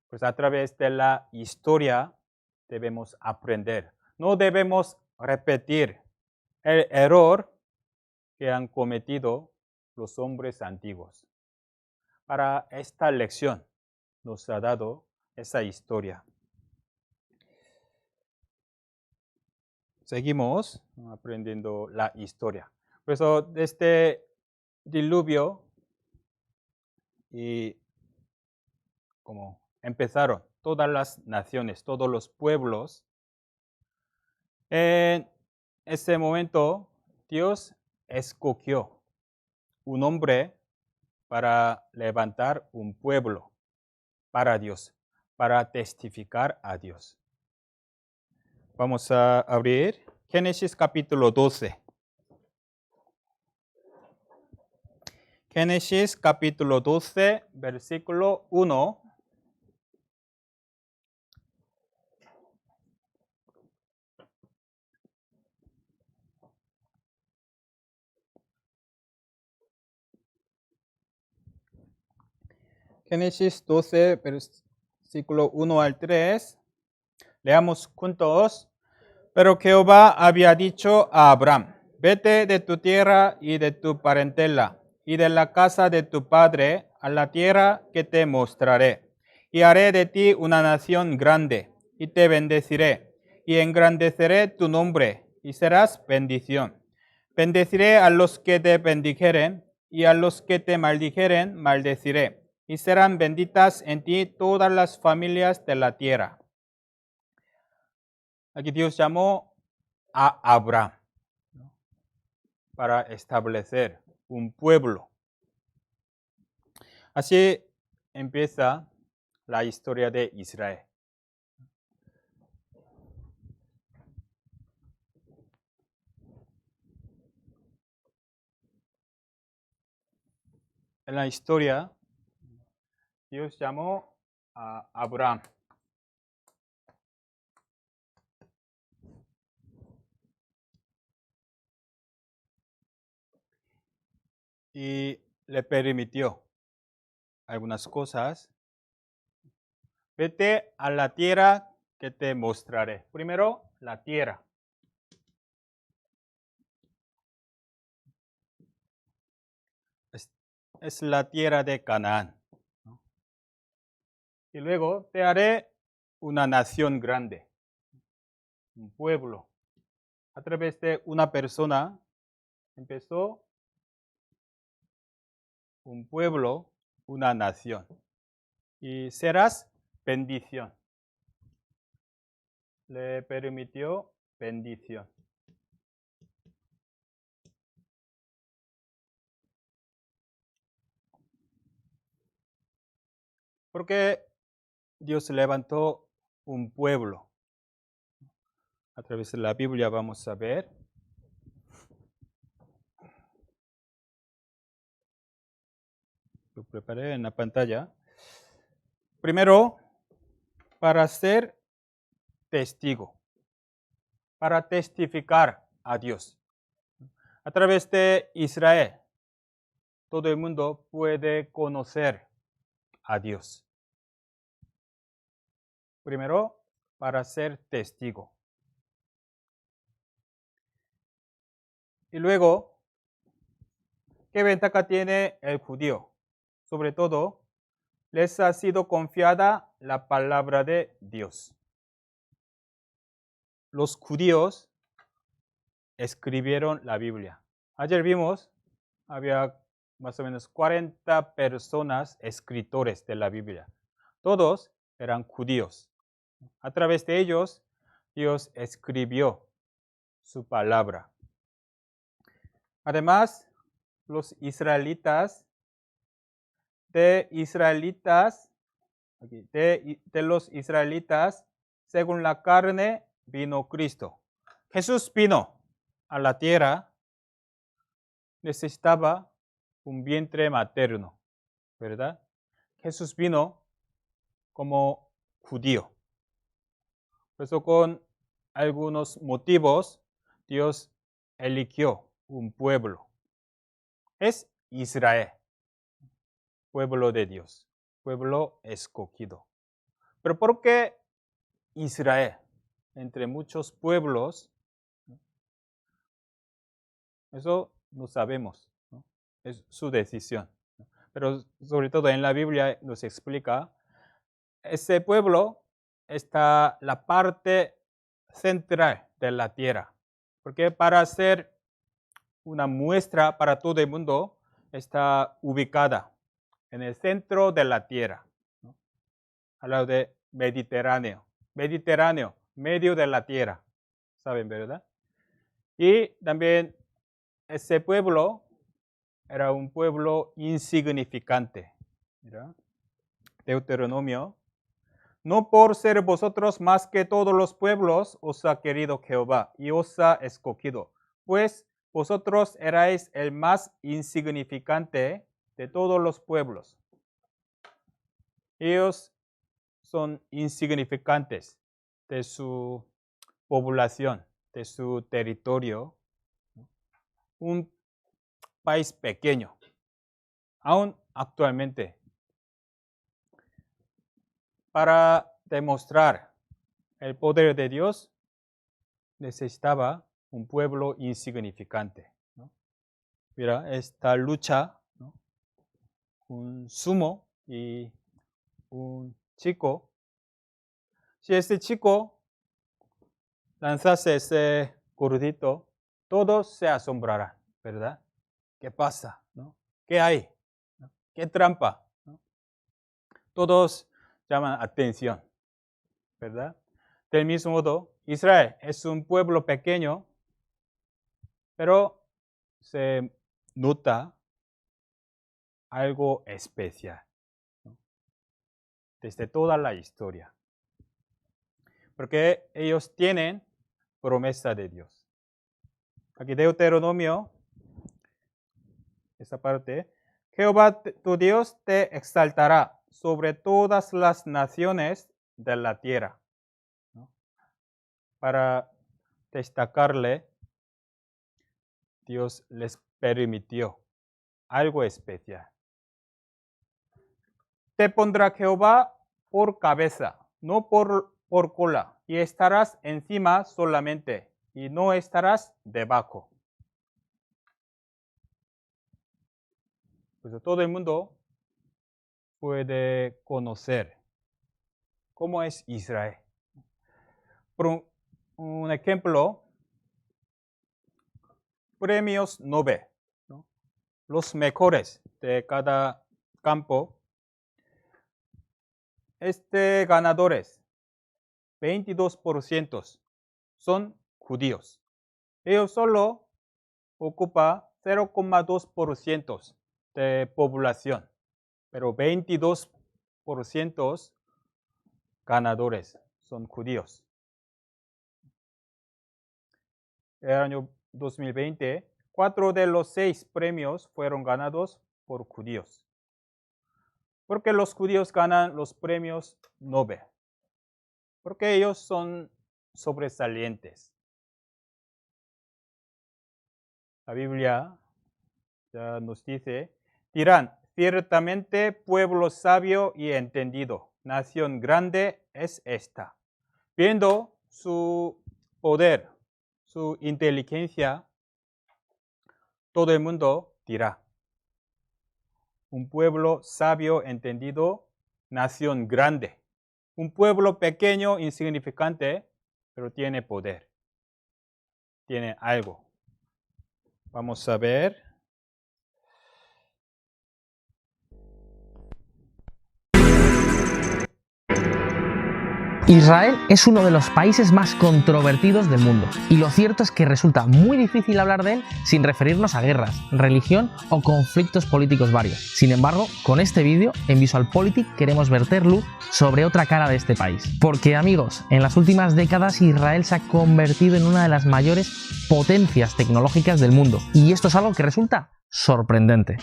Pues a través de la historia debemos aprender. No debemos repetir el error que han cometido los hombres antiguos. Para esta lección nos ha dado esa historia. Seguimos aprendiendo la historia. Por eso, desde diluvio y como empezaron todas las naciones, todos los pueblos, en ese momento Dios escogió un hombre para levantar un pueblo para Dios, para testificar a Dios. Vamos a abrir Génesis capítulo 12. Génesis capítulo 12, versículo 1. Génesis 12, versículo 1 al 3. Leamos juntos. Pero Jehová había dicho a Abraham, vete de tu tierra y de tu parentela y de la casa de tu padre a la tierra que te mostraré. Y haré de ti una nación grande, y te bendeciré, y engrandeceré tu nombre, y serás bendición. Bendeciré a los que te bendijeren, y a los que te maldijeren, maldeciré, y serán benditas en ti todas las familias de la tierra. Aquí Dios llamó a Abraham, ¿no?, para establecer un pueblo. Así empieza la historia de Israel. En la historia, Dios llamó a Abraham. y le permitió algunas cosas. Vete a la tierra que te mostraré. Primero, la tierra. Es la tierra de Canaán. ¿No? Y luego te haré una nación grande, un pueblo. A través de una persona empezó un pueblo, una nación. Y serás bendición. Le permitió bendición. Porque Dios levantó un pueblo. A través de la Biblia vamos a ver. Lo preparé en la pantalla. Primero, para ser testigo, para testificar a Dios. A través de Israel, todo el mundo puede conocer a Dios. Primero, para ser testigo. Y luego, ¿qué ventaja tiene el judío? Sobre todo, les ha sido confiada la palabra de Dios. Los judíos escribieron la Biblia. Ayer vimos, había más o menos 40 personas escritores de la Biblia. Todos eran judíos. A través de ellos, Dios escribió su palabra. Además, los israelitas, de los israelitas, según la carne, vino Cristo. Jesús vino a la tierra, necesitaba un vientre materno, ¿verdad? Jesús vino como judío. Por eso con algunos motivos, Dios eligió un pueblo. Es Israel, pueblo de Dios, pueblo escogido. Pero ¿por qué Israel? Entre muchos pueblos, eso no sabemos, ¿no? Es su decisión. Pero sobre todo en la Biblia nos explica, ese pueblo está la parte central de la tierra. Porque para hacer una muestra para todo el mundo, está ubicada en el centro de la tierra, ¿no? Al lado de Mediterráneo. Mediterráneo, medio de la tierra, ¿saben, verdad? Y también ese pueblo era un pueblo insignificante. ¿Verdad? Deuteronomio. No por ser vosotros más que todos los pueblos os ha querido Jehová y os ha escogido, pues vosotros erais el más insignificante de todos los pueblos. Ellos son insignificantes de su población, de su territorio, un país pequeño, aún actualmente. Para demostrar el poder de Dios, necesitaba un pueblo insignificante, ¿no? Mira, esta lucha, ¿no? Un sumo y un chico. Si este chico lanzase ese gordito, todos se asombrarán, ¿verdad? ¿Qué pasa? ¿No? ¿Qué hay? ¿No? ¿Qué trampa? ¿No? Todos llaman atención, ¿verdad? Del mismo modo, Israel es un pueblo pequeño, pero se nota algo especial, ¿no? Desde toda la historia. Porque ellos tienen promesa de Dios. Aquí Deuteronomio, esta parte, Jehová tu Dios te exaltará sobre todas las naciones de la tierra, ¿no? Para destacarle, Dios les permitió algo especial. Te pondrá Jehová por cabeza, no por cola, y estarás encima solamente, y no estarás debajo. Pues todo el mundo puede conocer cómo es Israel. Por un ejemplo, premios Nobel, ¿no? Los mejores de cada campo. Ganadores, 22% son judíos. Ellos solo ocupan 0,2% de población, pero 22% ganadores son judíos. El año 2020, 4 de los 6 premios fueron ganados por judíos. Porque los judíos ganan los premios Nobel. Porque ellos son sobresalientes. La Biblia ya nos dice, dirán, ciertamente pueblo sabio y entendido, nación grande es esta. Viendo su poder, su inteligencia, todo el mundo dirá, un pueblo sabio, entendido, nación grande. Un pueblo pequeño, insignificante, pero tiene poder. Tiene algo. Vamos a ver. Israel es uno de los países más controvertidos del mundo, y lo cierto es que resulta muy difícil hablar de él sin referirnos a guerras, religión o conflictos políticos varios. Sin embargo, con este vídeo, en VisualPolitik queremos verter luz sobre otra cara de este país. Porque, amigos, en las últimas décadas Israel se ha convertido en una de las mayores potencias tecnológicas del mundo, y esto es algo que resulta sorprendente.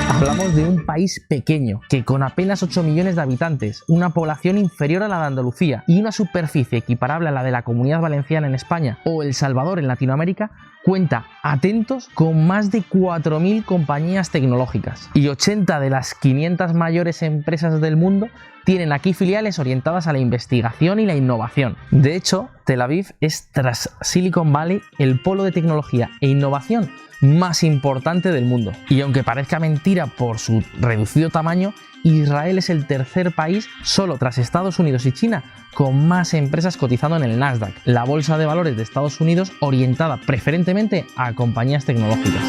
Hablamos de un país pequeño, que con apenas 8 millones de habitantes, una población inferior a la de Andalucía y una superficie equiparable a la de la Comunidad Valenciana en España o El Salvador en Latinoamérica, cuenta, atentos, con más de 4.000 compañías tecnológicas. Y 80 de las 500 mayores empresas del mundo tienen aquí filiales orientadas a la investigación y la innovación. De hecho, Tel Aviv es, tras Silicon Valley, el polo de tecnología e innovación más importante del mundo. Y aunque parezca mentira por su reducido tamaño, Israel es el tercer país, solo tras Estados Unidos y China, con más empresas cotizando en el Nasdaq, la bolsa de valores de Estados Unidos orientada preferentemente a compañías tecnológicas.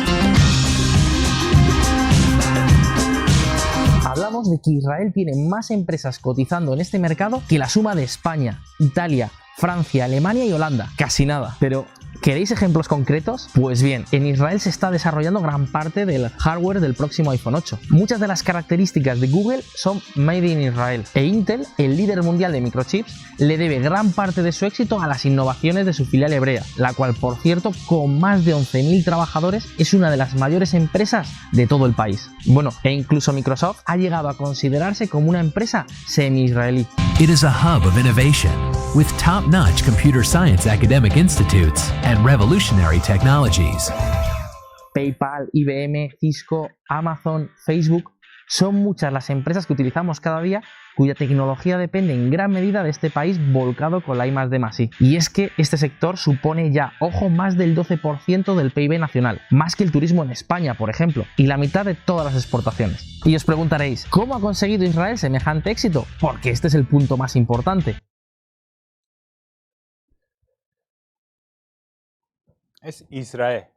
Hablamos de que Israel tiene más empresas cotizando en este mercado que la suma de España, Italia, Francia, Alemania y Holanda. Casi nada. Pero ¿queréis ejemplos concretos? Pues bien, en Israel se está desarrollando gran parte del hardware del próximo iPhone 8. Muchas de las características de Google son made in Israel, e Intel, el líder mundial de microchips, le debe gran parte de su éxito a las innovaciones de su filial hebrea, la cual, por cierto, con más de 11.000 trabajadores, es una de las mayores empresas de todo el país. Bueno, e incluso Microsoft ha llegado a considerarse como una empresa semi-israelí. It is a hub of innovation with top-notch computer science academic institutes and revolutionary technologies. PayPal, IBM, Cisco, Amazon, Facebook, son muchas las empresas que utilizamos cada día cuya tecnología depende en gran medida de este país volcado con la I+D+I. Y es que este sector supone ya, ojo, más del 12% del PIB nacional, más que el turismo en España, por ejemplo, y la mitad de todas las exportaciones. Y os preguntaréis, ¿cómo ha conseguido Israel semejante éxito? Porque este es el punto más importante. Es Israel.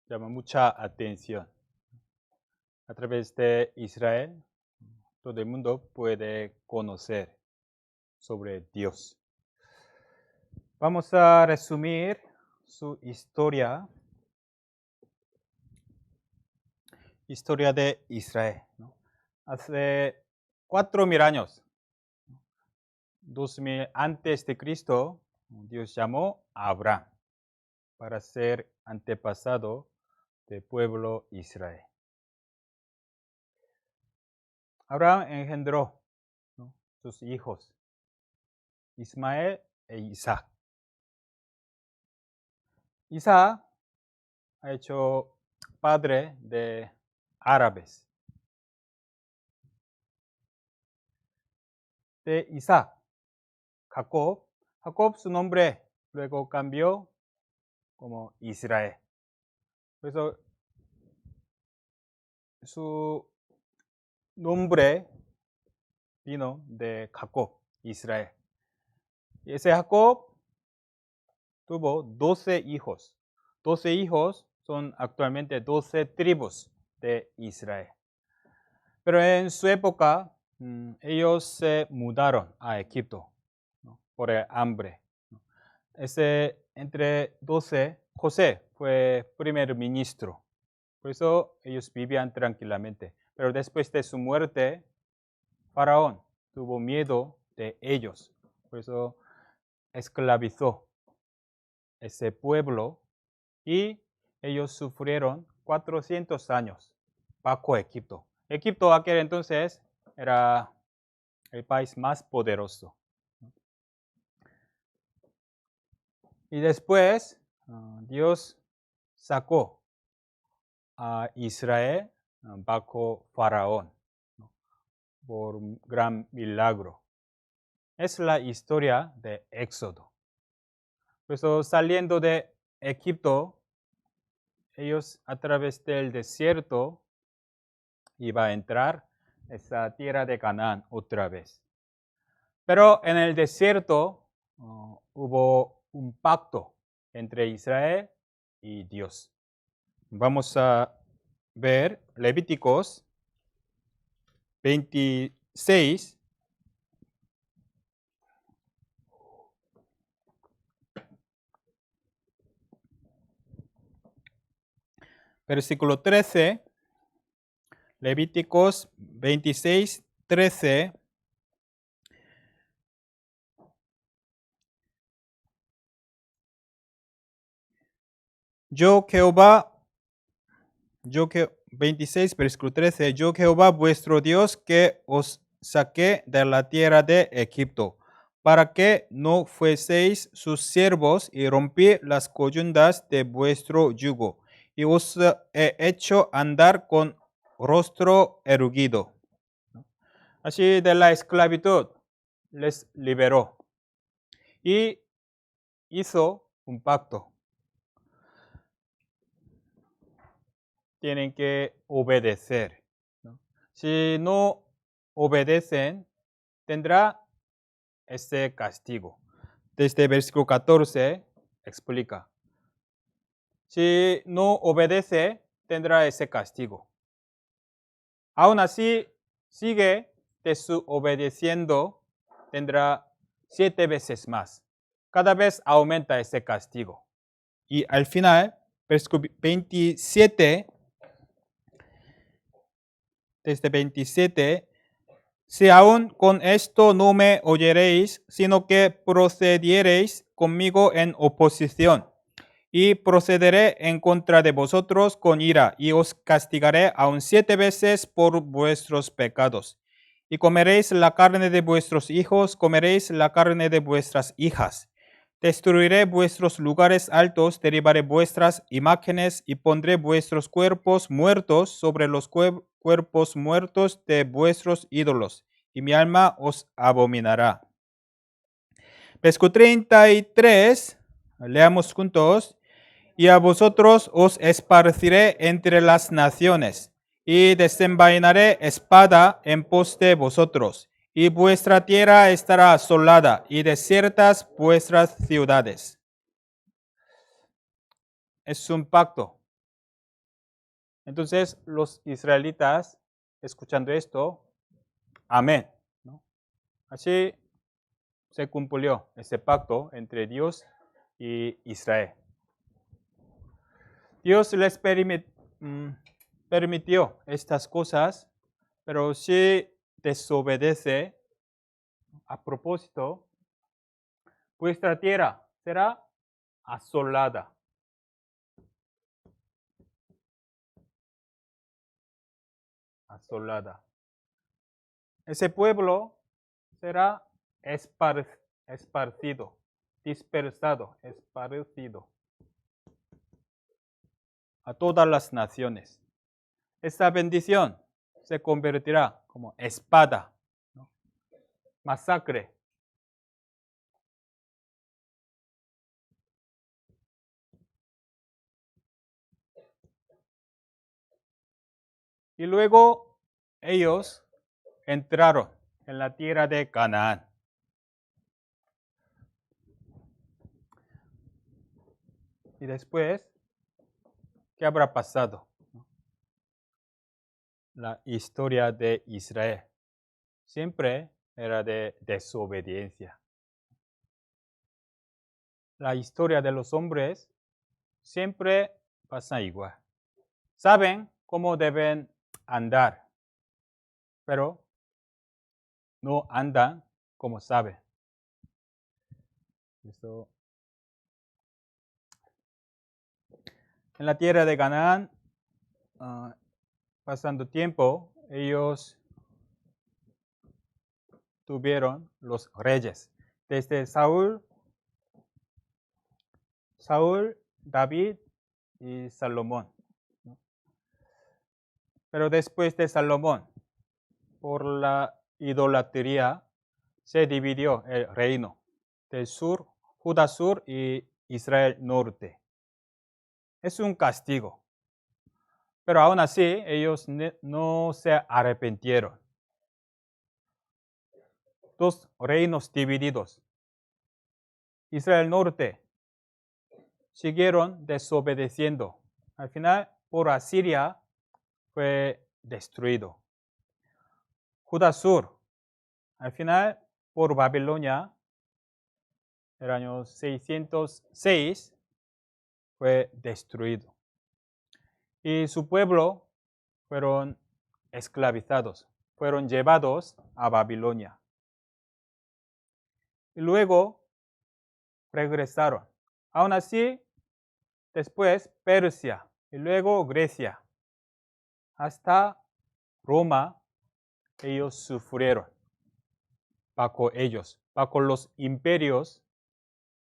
Llama mucha atención. A través de Israel, todo el mundo puede conocer sobre Dios. Vamos a resumir su historia. Historia de Israel, ¿no? Hace 4.000 años, 2.000 antes de Cristo, Dios llamó a Abraham para ser antepasado del pueblo Israel. Abraham engendró, ¿no?, sus hijos, Ismael e Isaac. Isaac ha hecho padre de árabes. De Isaac, Jacob. Jacob su nombre luego cambió como Israel. Por eso su nombre vino de Jacob, Israel. Y ese Jacob tuvo 12 hijos. 12 hijos son actualmente 12 tribus de Israel. Pero en su época, ellos se mudaron a Egipto, ¿no? Por el hambre. Entre 12, José fue primer ministro. Por eso ellos vivían tranquilamente. Pero después de su muerte, Faraón tuvo miedo de ellos. Por eso esclavizó ese pueblo y ellos sufrieron 400 años bajo Egipto. Egipto aquel entonces era el país más poderoso. Y después Dios sacó a Israel bajo Faraón, ¿no? Por un gran milagro. Es la historia de Éxodo. Por eso saliendo de Egipto, ellos a través del desierto iba a entrar esa tierra de Canaán otra vez. Pero en el desierto hubo un pacto entre Israel y Dios. Vamos a ver Levíticos 26. Versículo 13. Levíticos 26, 13. Yo Jehová, 26, versículo 13, yo Jehová vuestro Dios que os saqué de la tierra de Egipto, para que no fueseis sus siervos y rompí las coyundas de vuestro yugo, y os he hecho andar con rostro erguido. Así de la esclavitud les liberó y hizo un pacto. Tienen que obedecer, ¿no? Si no obedecen, tendrá ese castigo. Desde versículo 14 explica. Si no obedece, tendrá ese castigo. Aún así, sigue desobedeciendo, tendrá 7 veces más. Cada vez aumenta ese castigo. Y al final, versículo 27, desde 27, si aún con esto no me oyeréis, sino que procediereis conmigo en oposición, y procederé en contra de vosotros con ira, y os castigaré aún 7 veces por vuestros pecados. Y comeréis la carne de vuestros hijos, comeréis la carne de vuestras hijas. Destruiré vuestros lugares altos, derribaré vuestras imágenes y pondré vuestros cuerpos muertos sobre los cuerpos muertos de vuestros ídolos, y mi alma os abominará. Versículo 33, leamos juntos. Y a vosotros os esparciré entre las naciones, y desenvainaré espada en pos de vosotros, y vuestra tierra estará asolada, y desiertas vuestras ciudades. Es un pacto. Entonces los israelitas, escuchando esto, amén, ¿no? Así se cumplió ese pacto entre Dios y Israel. Dios les permitió estas cosas, pero si desobedece a propósito, vuestra tierra será asolada. Asolada. Ese pueblo será esparcido, dispersado, esparcido. a todas las naciones. Esta bendición se convertirá como espada, ¿no? Masacre. Y luego ellos entraron en la tierra de Canaán. Y después, ¿qué habrá pasado? La historia de Israel siempre era de desobediencia. La historia de los hombres siempre pasa igual. Saben cómo deben andar, pero no andan como saben. En la tierra de Canaán, pasando tiempo, ellos tuvieron los reyes. Desde Saúl, David y Salomón. Pero después de Salomón, por la idolatría, se dividió el reino del sur, Judá sur y Israel norte. Es un castigo. Pero aún así, ellos no se arrepintieron. Dos reinos divididos. Israel norte siguieron desobedeciendo. Al final, por Asiria fue destruido. Judá sur, al final, por Babilonia, el año 606, fue destruido. Y su pueblo fueron esclavizados, fueron llevados a Babilonia. Y luego regresaron. Aún así, después Persia y luego Grecia, hasta Roma, ellos sufrieron bajo ellos, bajo los imperios,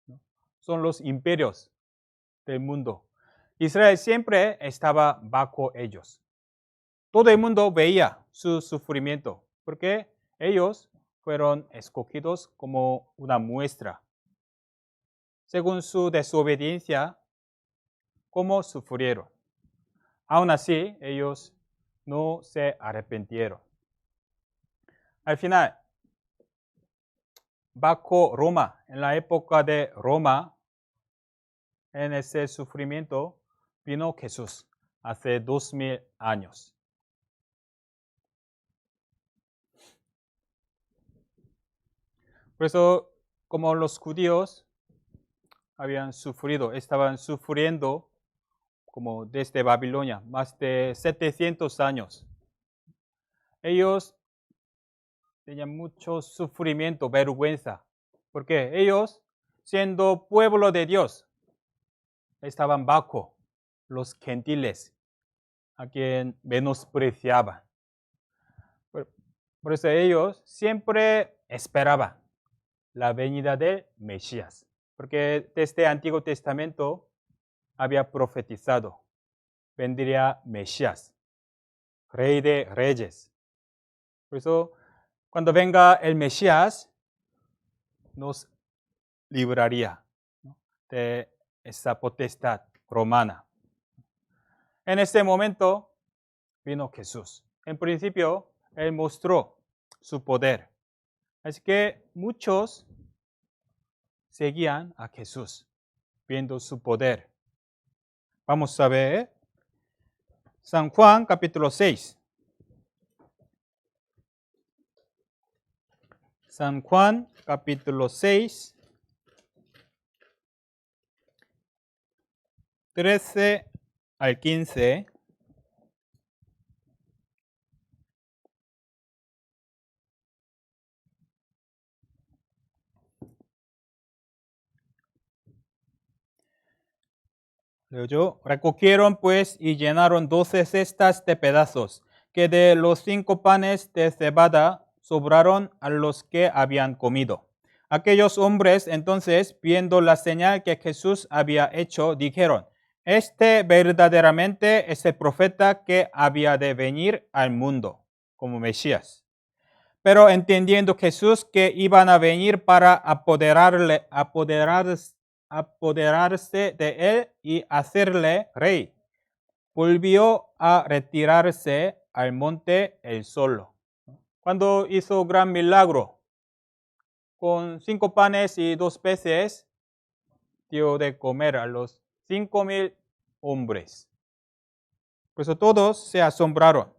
¿no? Son los imperios del mundo. Israel siempre estaba bajo ellos. Todo el mundo veía su sufrimiento, porque ellos fueron escogidos como una muestra. Según su desobediencia, cómo sufrieron. Aún así, ellos no se arrepintieron. Al final, bajo Roma, en la época de Roma, en ese sufrimiento, vino Jesús hace 2000 años. Por eso, como los judíos estaban sufriendo como desde Babilonia, más de 700 años. Ellos tenían mucho sufrimiento, vergüenza, porque ellos, siendo pueblo de Dios, estaban bajo los gentiles, a quien menospreciaban. Por eso ellos siempre esperaban la venida del Mesías, porque desde el Antiguo Testamento había profetizado, vendría Mesías, Rey de Reyes. Por eso, cuando venga el Mesías, nos libraría, ¿no?, de esa potestad romana. En ese momento vino Jesús. En principio, Él mostró su poder. Así que muchos seguían a Jesús, viendo su poder. Vamos a ver San Juan capítulo 6. San Juan capítulo 6, 13 al 15. Leo yo. Recogieron pues y llenaron 12 cestas de pedazos, que de los 5 panes de cebada sobraron a los que habían comido. Aquellos hombres entonces, viendo la señal que Jesús había hecho, dijeron: este verdaderamente es el profeta que había de venir al mundo como Mesías. Pero entendiendo Jesús que iban a venir para apoderarse de él y hacerle rey, volvió a retirarse al monte él solo. Cuando hizo gran milagro, con 5 panes y 2 peces, dio de comer a los 5,000 hombres. Por eso todos se asombraron.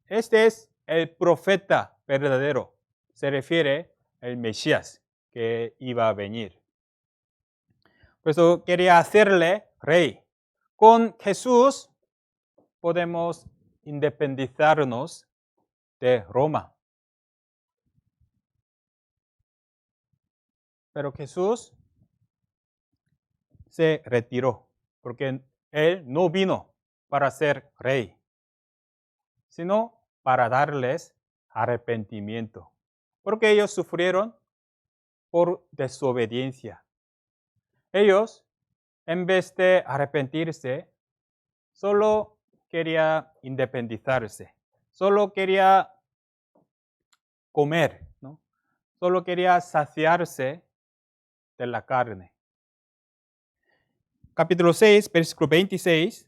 Este es el profeta verdadero. Se refiere al Mesías que iba a venir. Por eso quería hacerle rey. Con Jesús podemos independizarnos de Roma. Pero Jesús se retiró porque él no vino para ser rey, sino para darles arrepentimiento, porque ellos sufrieron por desobediencia. Ellos, en vez de arrepentirse, solo quería independizarse, solo quería comer, ¿no? Solo quería saciarse de la carne. Capítulo 6, versículo 26.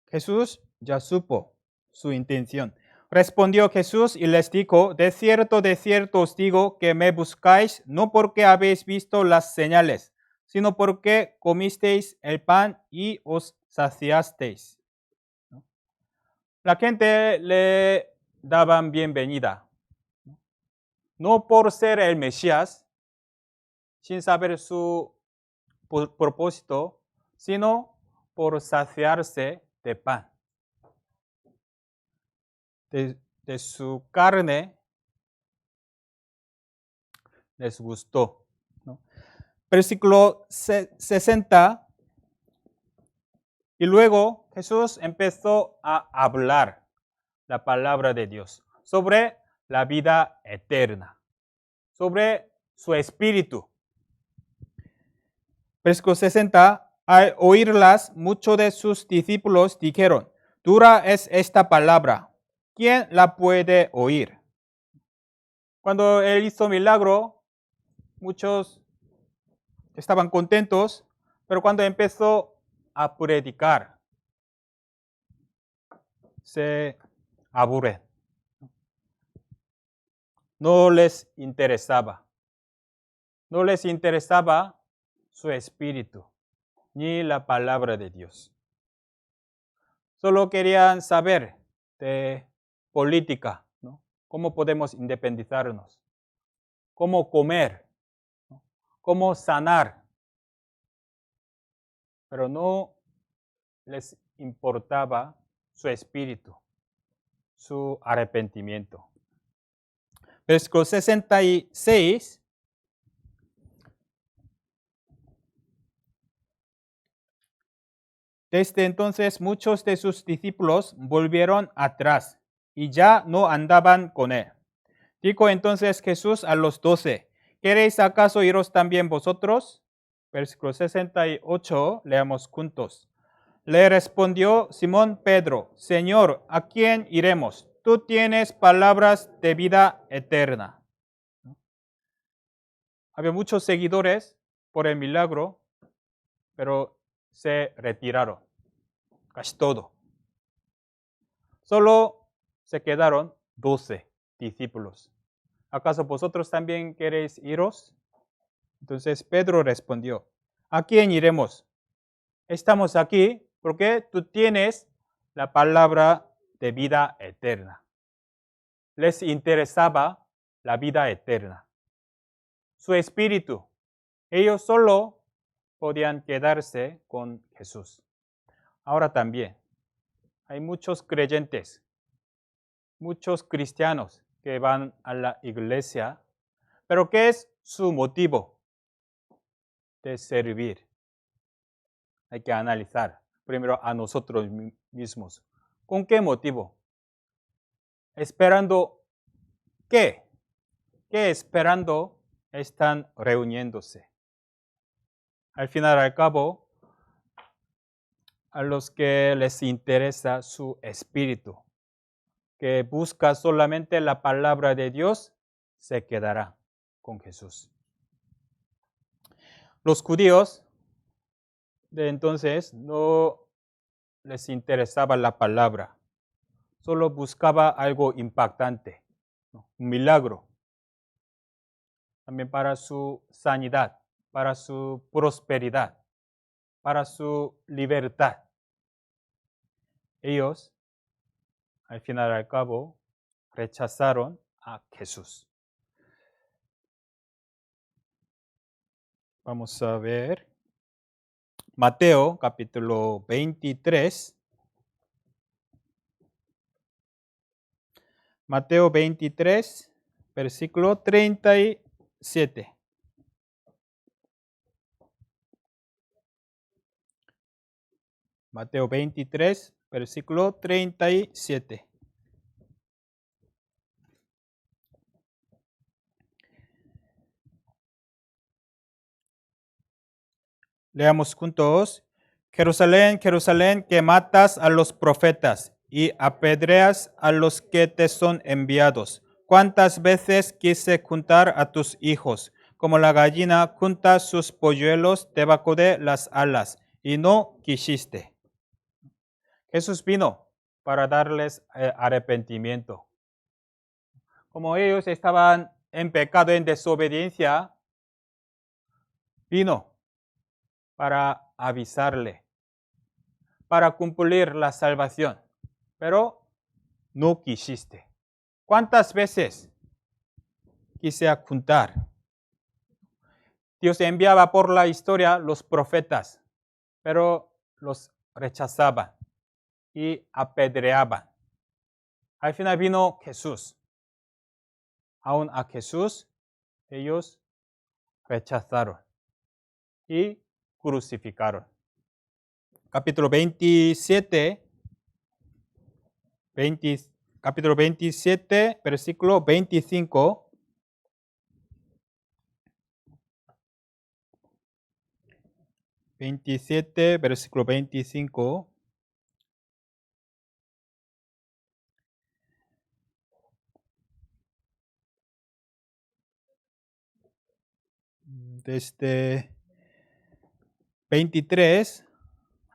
Jesús ya supo su intención. Respondió Jesús y les dijo, de cierto os digo que me buscáis no porque habéis visto las señales, sino porque comisteis el pan y os saciasteis. La gente le daban bienvenida, no por ser el Mesías, sin saber su propósito, sino por saciarse de pan. De su carne les gustó, ¿no? Versículo 60. Y luego Jesús empezó a hablar la palabra de Dios sobre la vida eterna, sobre su espíritu. Versículo 60. Al oírlas, muchos de sus discípulos dijeron, dura es esta palabra, ¿quién la puede oír? Cuando él hizo milagro, muchos estaban contentos, pero cuando empezó a predicar, se aburren. No les interesaba. No les interesaba su espíritu, ni la palabra de Dios. Solo querían saber de política, ¿no? Cómo podemos independizarnos, cómo comer, ¿no? Cómo sanar. Pero no les importaba su espíritu, su arrepentimiento. Versículo 66. Desde entonces muchos de sus discípulos volvieron atrás y ya no andaban con él. Dijo entonces Jesús a los 12, ¿queréis acaso iros también vosotros? Versículo 68, leamos juntos. Le respondió Simón Pedro, Señor, ¿a quién iremos? Tú tienes palabras de vida eterna. Había muchos seguidores por el milagro, pero se retiraron, casi todo. Solo se quedaron 12 discípulos. ¿Acaso vosotros también queréis iros? Entonces Pedro respondió, ¿a quién iremos? Estamos aquí porque tú tienes la palabra de vida eterna. Les interesaba la vida eterna, su espíritu. Ellos solo podían quedarse con Jesús. Ahora también hay muchos creyentes, muchos cristianos que van a la iglesia, pero ¿qué es su motivo de servir? Hay que analizar primero a nosotros mismos. ¿Con qué motivo? ¿Esperando qué? ¿Qué esperando están reuniéndose? al final al cabo, a los que les interesa su espíritu, que busca solamente la palabra de Dios, se quedará con Jesús. Los judíos de entonces no les interesaba la palabra, solo buscaba algo impactante, un milagro, también para su sanidad, para su prosperidad, para su libertad. Ellos, al final al cabo, rechazaron a Jesús. Vamos a ver Mateo capítulo 23. Mateo 23, versículo 37. Mateo 23, versículo 37. Leamos juntos. Jerusalén, Jerusalén, que matas a los profetas y apedreas a los que te son enviados. ¿Cuántas veces quise juntar a tus hijos, como la gallina junta sus polluelos debajo de las alas, y no quisiste? Jesús vino para darles arrepentimiento. Como ellos estaban en pecado, en desobediencia, vino para avisarle, para cumplir la salvación, pero no quisiste. ¿Cuántas veces quise juntar? Dios enviaba por la historia los profetas, pero los rechazaban y apedreaban. Al final vino Jesús. Aún a Jesús ellos rechazaron y crucificaron. Capítulo 27, capítulo 27, versículo 25. Versículo 25. Desde 23,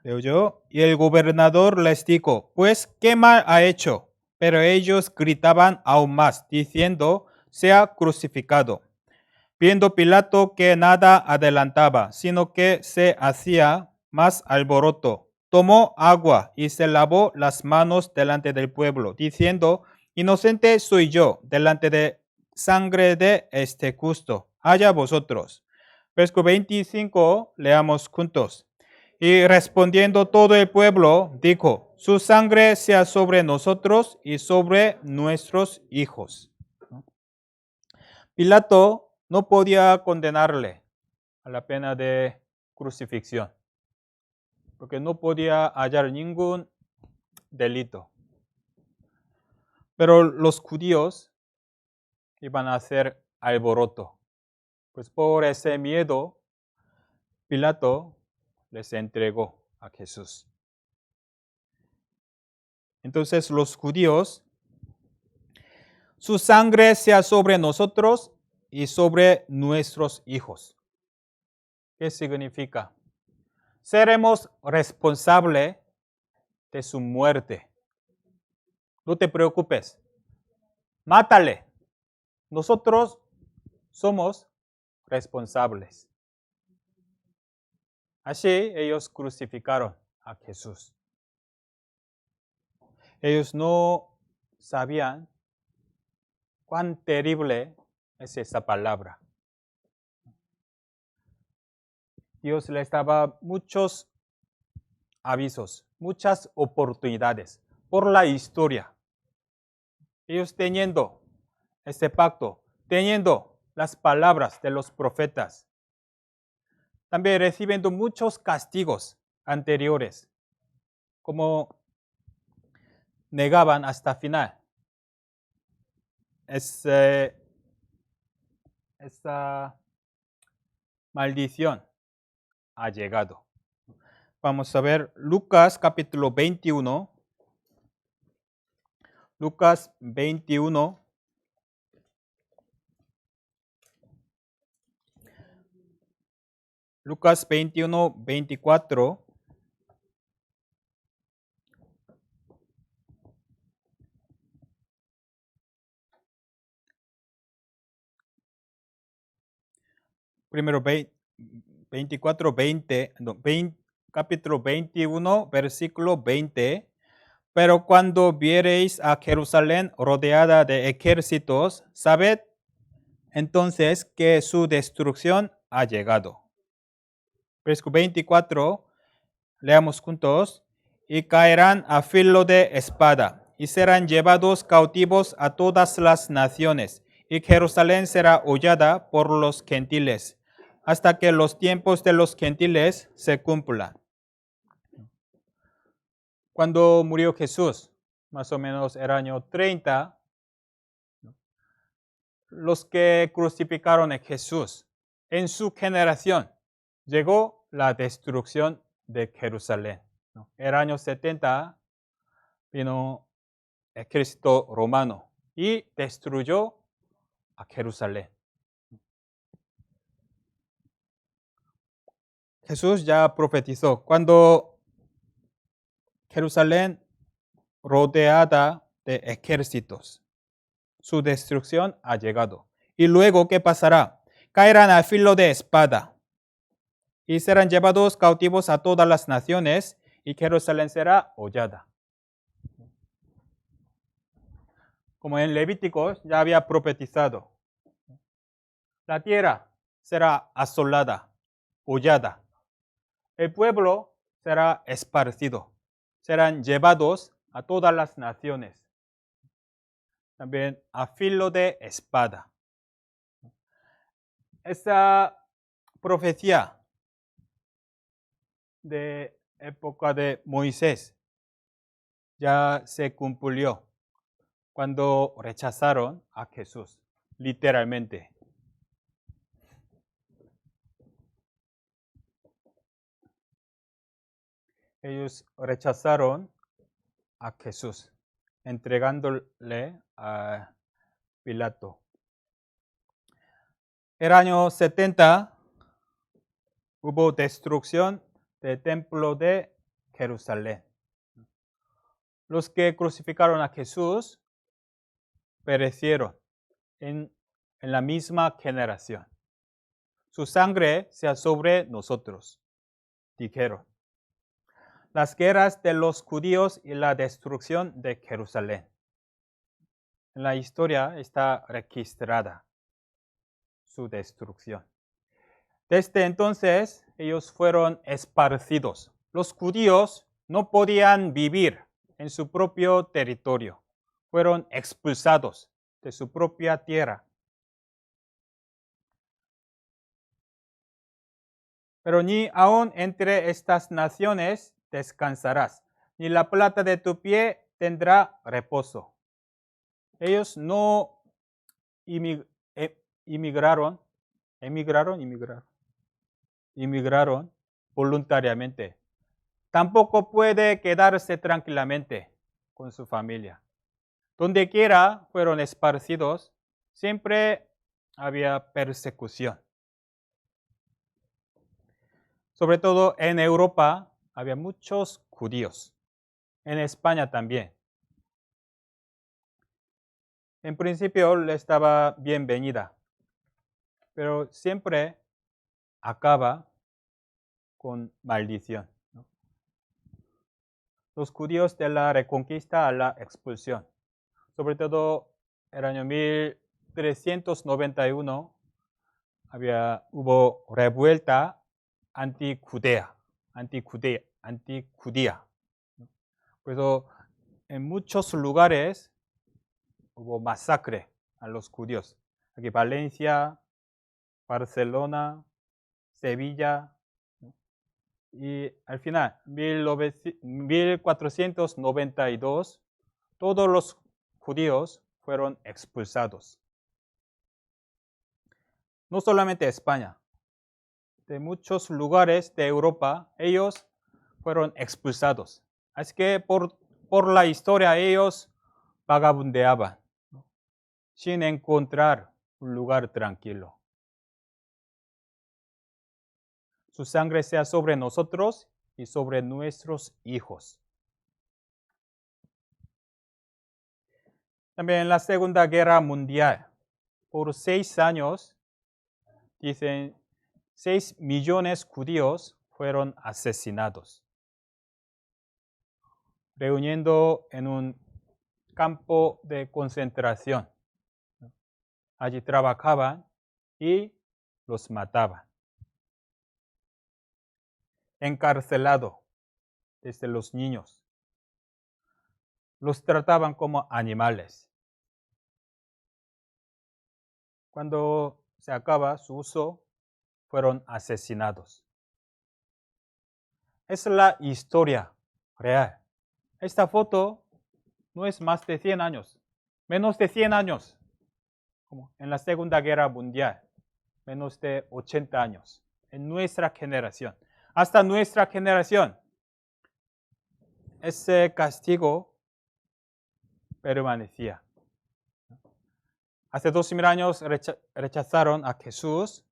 leo yo, y el gobernador les dijo, pues, ¿qué mal ha hecho? Pero ellos gritaban aún más, diciendo, sea crucificado. Viendo Pilato que nada adelantaba, sino que se hacía más alboroto, tomó agua y se lavó las manos delante del pueblo, diciendo, inocente soy yo delante de sangre de este justo, allá vosotros. Versículo 25, leamos juntos. Y respondiendo todo el pueblo, dijo, su sangre sea sobre nosotros y sobre nuestros hijos. Pilato no podía condenarle a la pena de crucifixión, porque no podía hallar ningún delito. Pero los judíos iban a hacer alboroto. Pues por ese miedo, Pilato les entregó a Jesús. Entonces los judíos, su sangre sea sobre nosotros y sobre nuestros hijos. ¿Qué significa? Seremos responsables de su muerte. No te preocupes. Mátale. Nosotros somos responsables. Así ellos crucificaron a Jesús. Ellos no sabían cuán terrible es esa palabra. Dios les daba muchos avisos, muchas oportunidades por la historia. Ellos teniendo este pacto, teniendo las palabras de los profetas, también recibiendo muchos castigos anteriores, como negaban hasta final esa maldición ha llegado. Vamos a ver Lucas capítulo 21. Lucas 21. Lucas 21, 24. Primero 24, 20, capítulo 21, versículo 20. Pero cuando viereis a Jerusalén rodeada de ejércitos, sabed entonces que su destrucción ha llegado. Versículo 24, leamos juntos. Y caerán a filo de espada, y serán llevados cautivos a todas las naciones, y Jerusalén será hollada por los gentiles, hasta que los tiempos de los gentiles se cumplan. Cuando murió Jesús, más o menos el año 30, los que crucificaron a Jesús, en su generación, llegó la destrucción de Jerusalén. El año 70 vino el ejército romano y destruyó a Jerusalén. Jesús ya profetizó, cuando Jerusalén rodeada de ejércitos, su destrucción ha llegado. Y luego, ¿qué pasará? Caerán a filo de espada y serán llevados cautivos a todas las naciones, y Jerusalén será hollada. Como en Levíticos ya había profetizado, la tierra será asolada, hollada. El pueblo será esparcido, serán llevados a todas las naciones. También a filo de espada. Esa profecía de época de Moisés ya se cumplió cuando rechazaron a Jesús, literalmente. Ellos rechazaron a Jesús, entregándole a Pilato. El año 70 hubo destrucción del templo de Jerusalén. Los que crucificaron a Jesús perecieron en la misma generación. Su sangre sea sobre nosotros, dijeron. Las guerras de los judíos y la destrucción de Jerusalén. En la historia está registrada su destrucción. Desde entonces, ellos fueron esparcidos. Los judíos no podían vivir en su propio territorio. Fueron expulsados de su propia tierra. Pero ni aun entre estas naciones descansarás, ni la planta de tu pie tendrá reposo. Ellos no emigraron voluntariamente. Tampoco puede quedarse tranquilamente con su familia. Donde quiera fueron esparcidos, siempre había persecución. Sobre todo en Europa había muchos judíos. En España también. En principio les estaba bienvenida, pero siempre acaba con maldición. Los judíos de la reconquista a la expulsión. Sobre todo el año 1391 hubo revuelta anti-judía. Por eso en muchos lugares hubo masacre a los judíos. Aquí Valencia, Barcelona, Sevilla. Y al final, 1492, todos los judíos fueron expulsados. No solamente España, de muchos lugares de Europa, ellos fueron expulsados. Así que por la historia ellos vagabundeaban, ¿no?, sin encontrar un lugar tranquilo. Su sangre sea sobre nosotros y sobre nuestros hijos. También en la Segunda Guerra Mundial, por 6 años, dicen, 6 millones de judíos fueron asesinados, reuniendo en un campo de concentración. Allí trabajaban y los mataban. Encarcelado desde los niños. Los trataban como animales. Cuando se acaba su uso, fueron asesinados. Es la historia real. Esta foto no es más de 100 años, menos de 100 años, como en la Segunda Guerra Mundial, menos de 80 años, en nuestra generación. Hasta nuestra generación, ese castigo permanecía. Hace 2000 años rechazaron a Jesús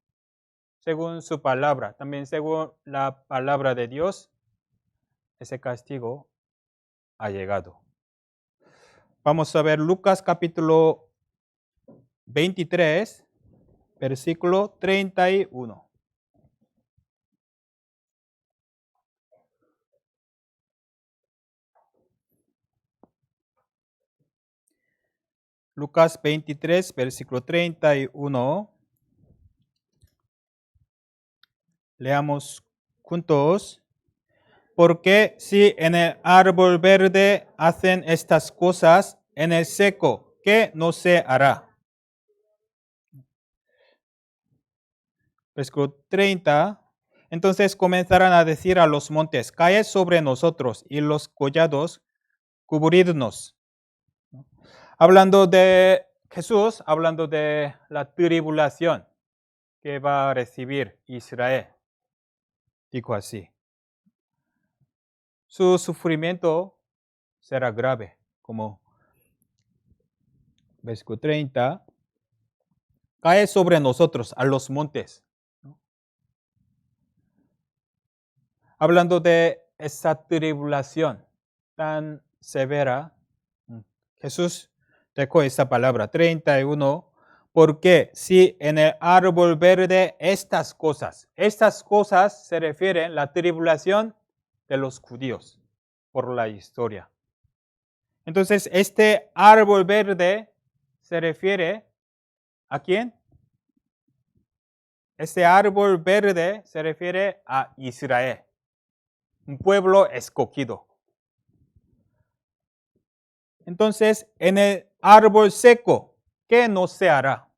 según su palabra. También según la palabra de Dios, ese castigo ha llegado. Vamos a ver Lucas capítulo 23, versículo 31. Lucas 23, versículo 31. Leamos juntos. Porque si en el árbol verde hacen estas cosas, en el seco, ¿qué no se hará? Versículo 30. Entonces comenzarán a decir a los montes, caed sobre nosotros, y los collados, cubridnos. Hablando de Jesús, hablando de la tribulación que va a recibir Israel. Dijo así. Su sufrimiento será grave, como versículo 30. Cae sobre nosotros, a los montes. Hablando de esa tribulación tan severa, Jesús dejó esa palabra, 31, porque si en el árbol verde estas cosas se refieren a la tribulación de los judíos por la historia. Entonces, este árbol verde se refiere ¿a quién? Este árbol verde se refiere a Israel, un pueblo escogido. Entonces, en el árbol seco, ¿qué no se hará?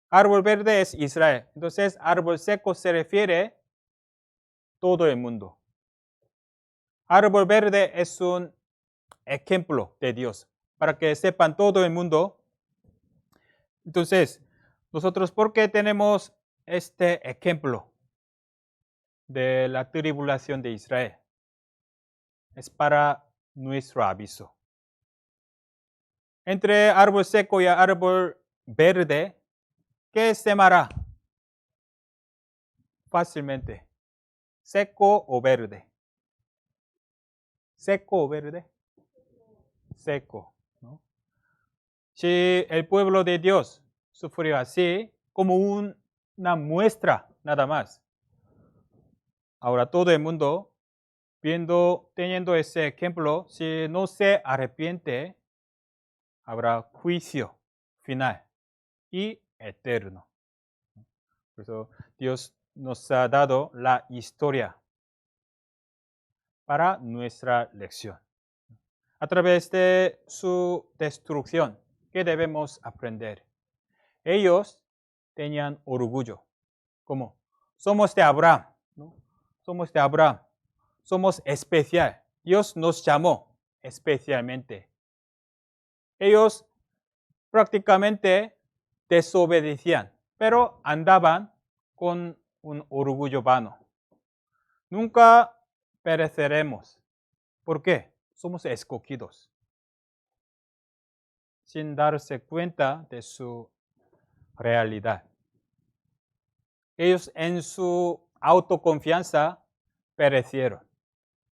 Árbol verde es Israel. Entonces, árbol seco se refiere a todo el mundo. Árbol verde es un ejemplo de Dios, para que sepan todo el mundo. Entonces, nosotros, ¿por qué tenemos este ejemplo de la tribulación de Israel? Es para nuestro aviso. Entre árbol seco y árbol verde, ¿qué semará? Fácilmente. ¿Seco o verde? ¿Seco o verde? Seco, ¿no? Si el pueblo de Dios sufrió así, como una muestra nada más. Ahora todo el mundo, teniendo ese ejemplo, si no se arrepiente, habrá juicio final y eterno. Por eso Dios nos ha dado la historia para nuestra lección. A través de su destrucción, ¿qué debemos aprender? Ellos tenían orgullo. ¿Cómo? Somos de Abraham, ¿no? Somos de Abraham. Somos especial. Dios nos llamó especialmente. Ellos prácticamente desobedecían, pero andaban con un orgullo vano. Nunca pereceremos. ¿Por qué? Somos escogidos. Sin darse cuenta de su realidad. Ellos en su autoconfianza perecieron.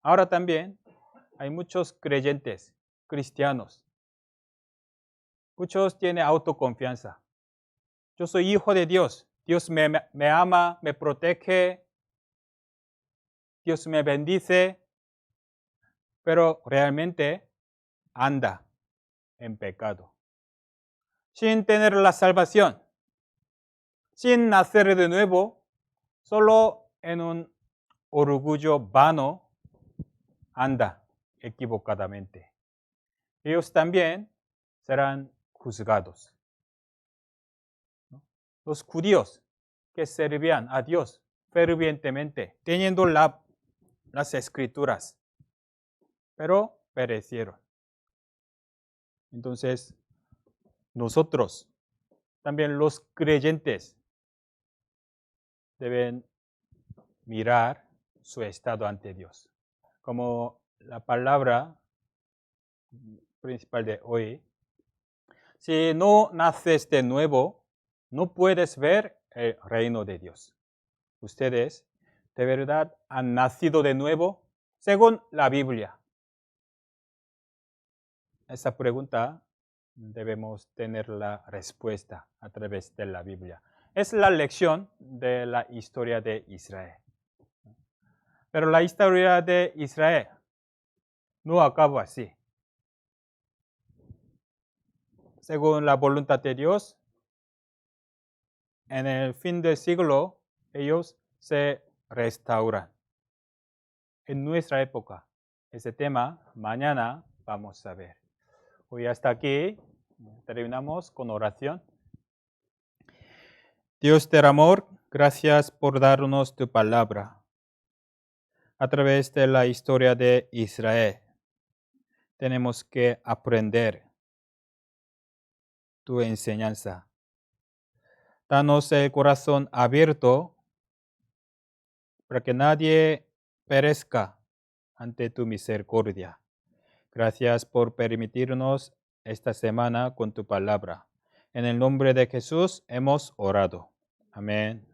Ahora también hay muchos creyentes, cristianos. Muchos tienen autoconfianza. Yo soy hijo de Dios. Dios me ama, me protege. Dios me bendice. Pero realmente anda en pecado. Sin tener la salvación. Sin nacer de nuevo. Solo en un orgullo vano anda equivocadamente. Ellos también serán juzgados. Los judíos que servían a Dios fervientemente, teniendo las escrituras, pero perecieron. Entonces, nosotros, también los creyentes, deben mirar su estado ante Dios. Como la palabra principal de hoy, si no naces de nuevo, no puedes ver el reino de Dios. Ustedes, ¿de verdad han nacido de nuevo según la Biblia? Esa pregunta debemos tener la respuesta a través de la Biblia. Es la lección de la historia de Israel. Pero la historia de Israel no acabó así. Según la voluntad de Dios, en el fin del siglo, ellos se restauran. En nuestra época, ese tema mañana vamos a ver. Hoy hasta aquí, terminamos con oración. Dios del amor, gracias por darnos tu palabra. A través de la historia de Israel, tenemos que aprender tu enseñanza. Danos el corazón abierto para que nadie perezca ante tu misericordia. Gracias por permitirnos esta semana con tu palabra. En el nombre de Jesús hemos orado. Amén.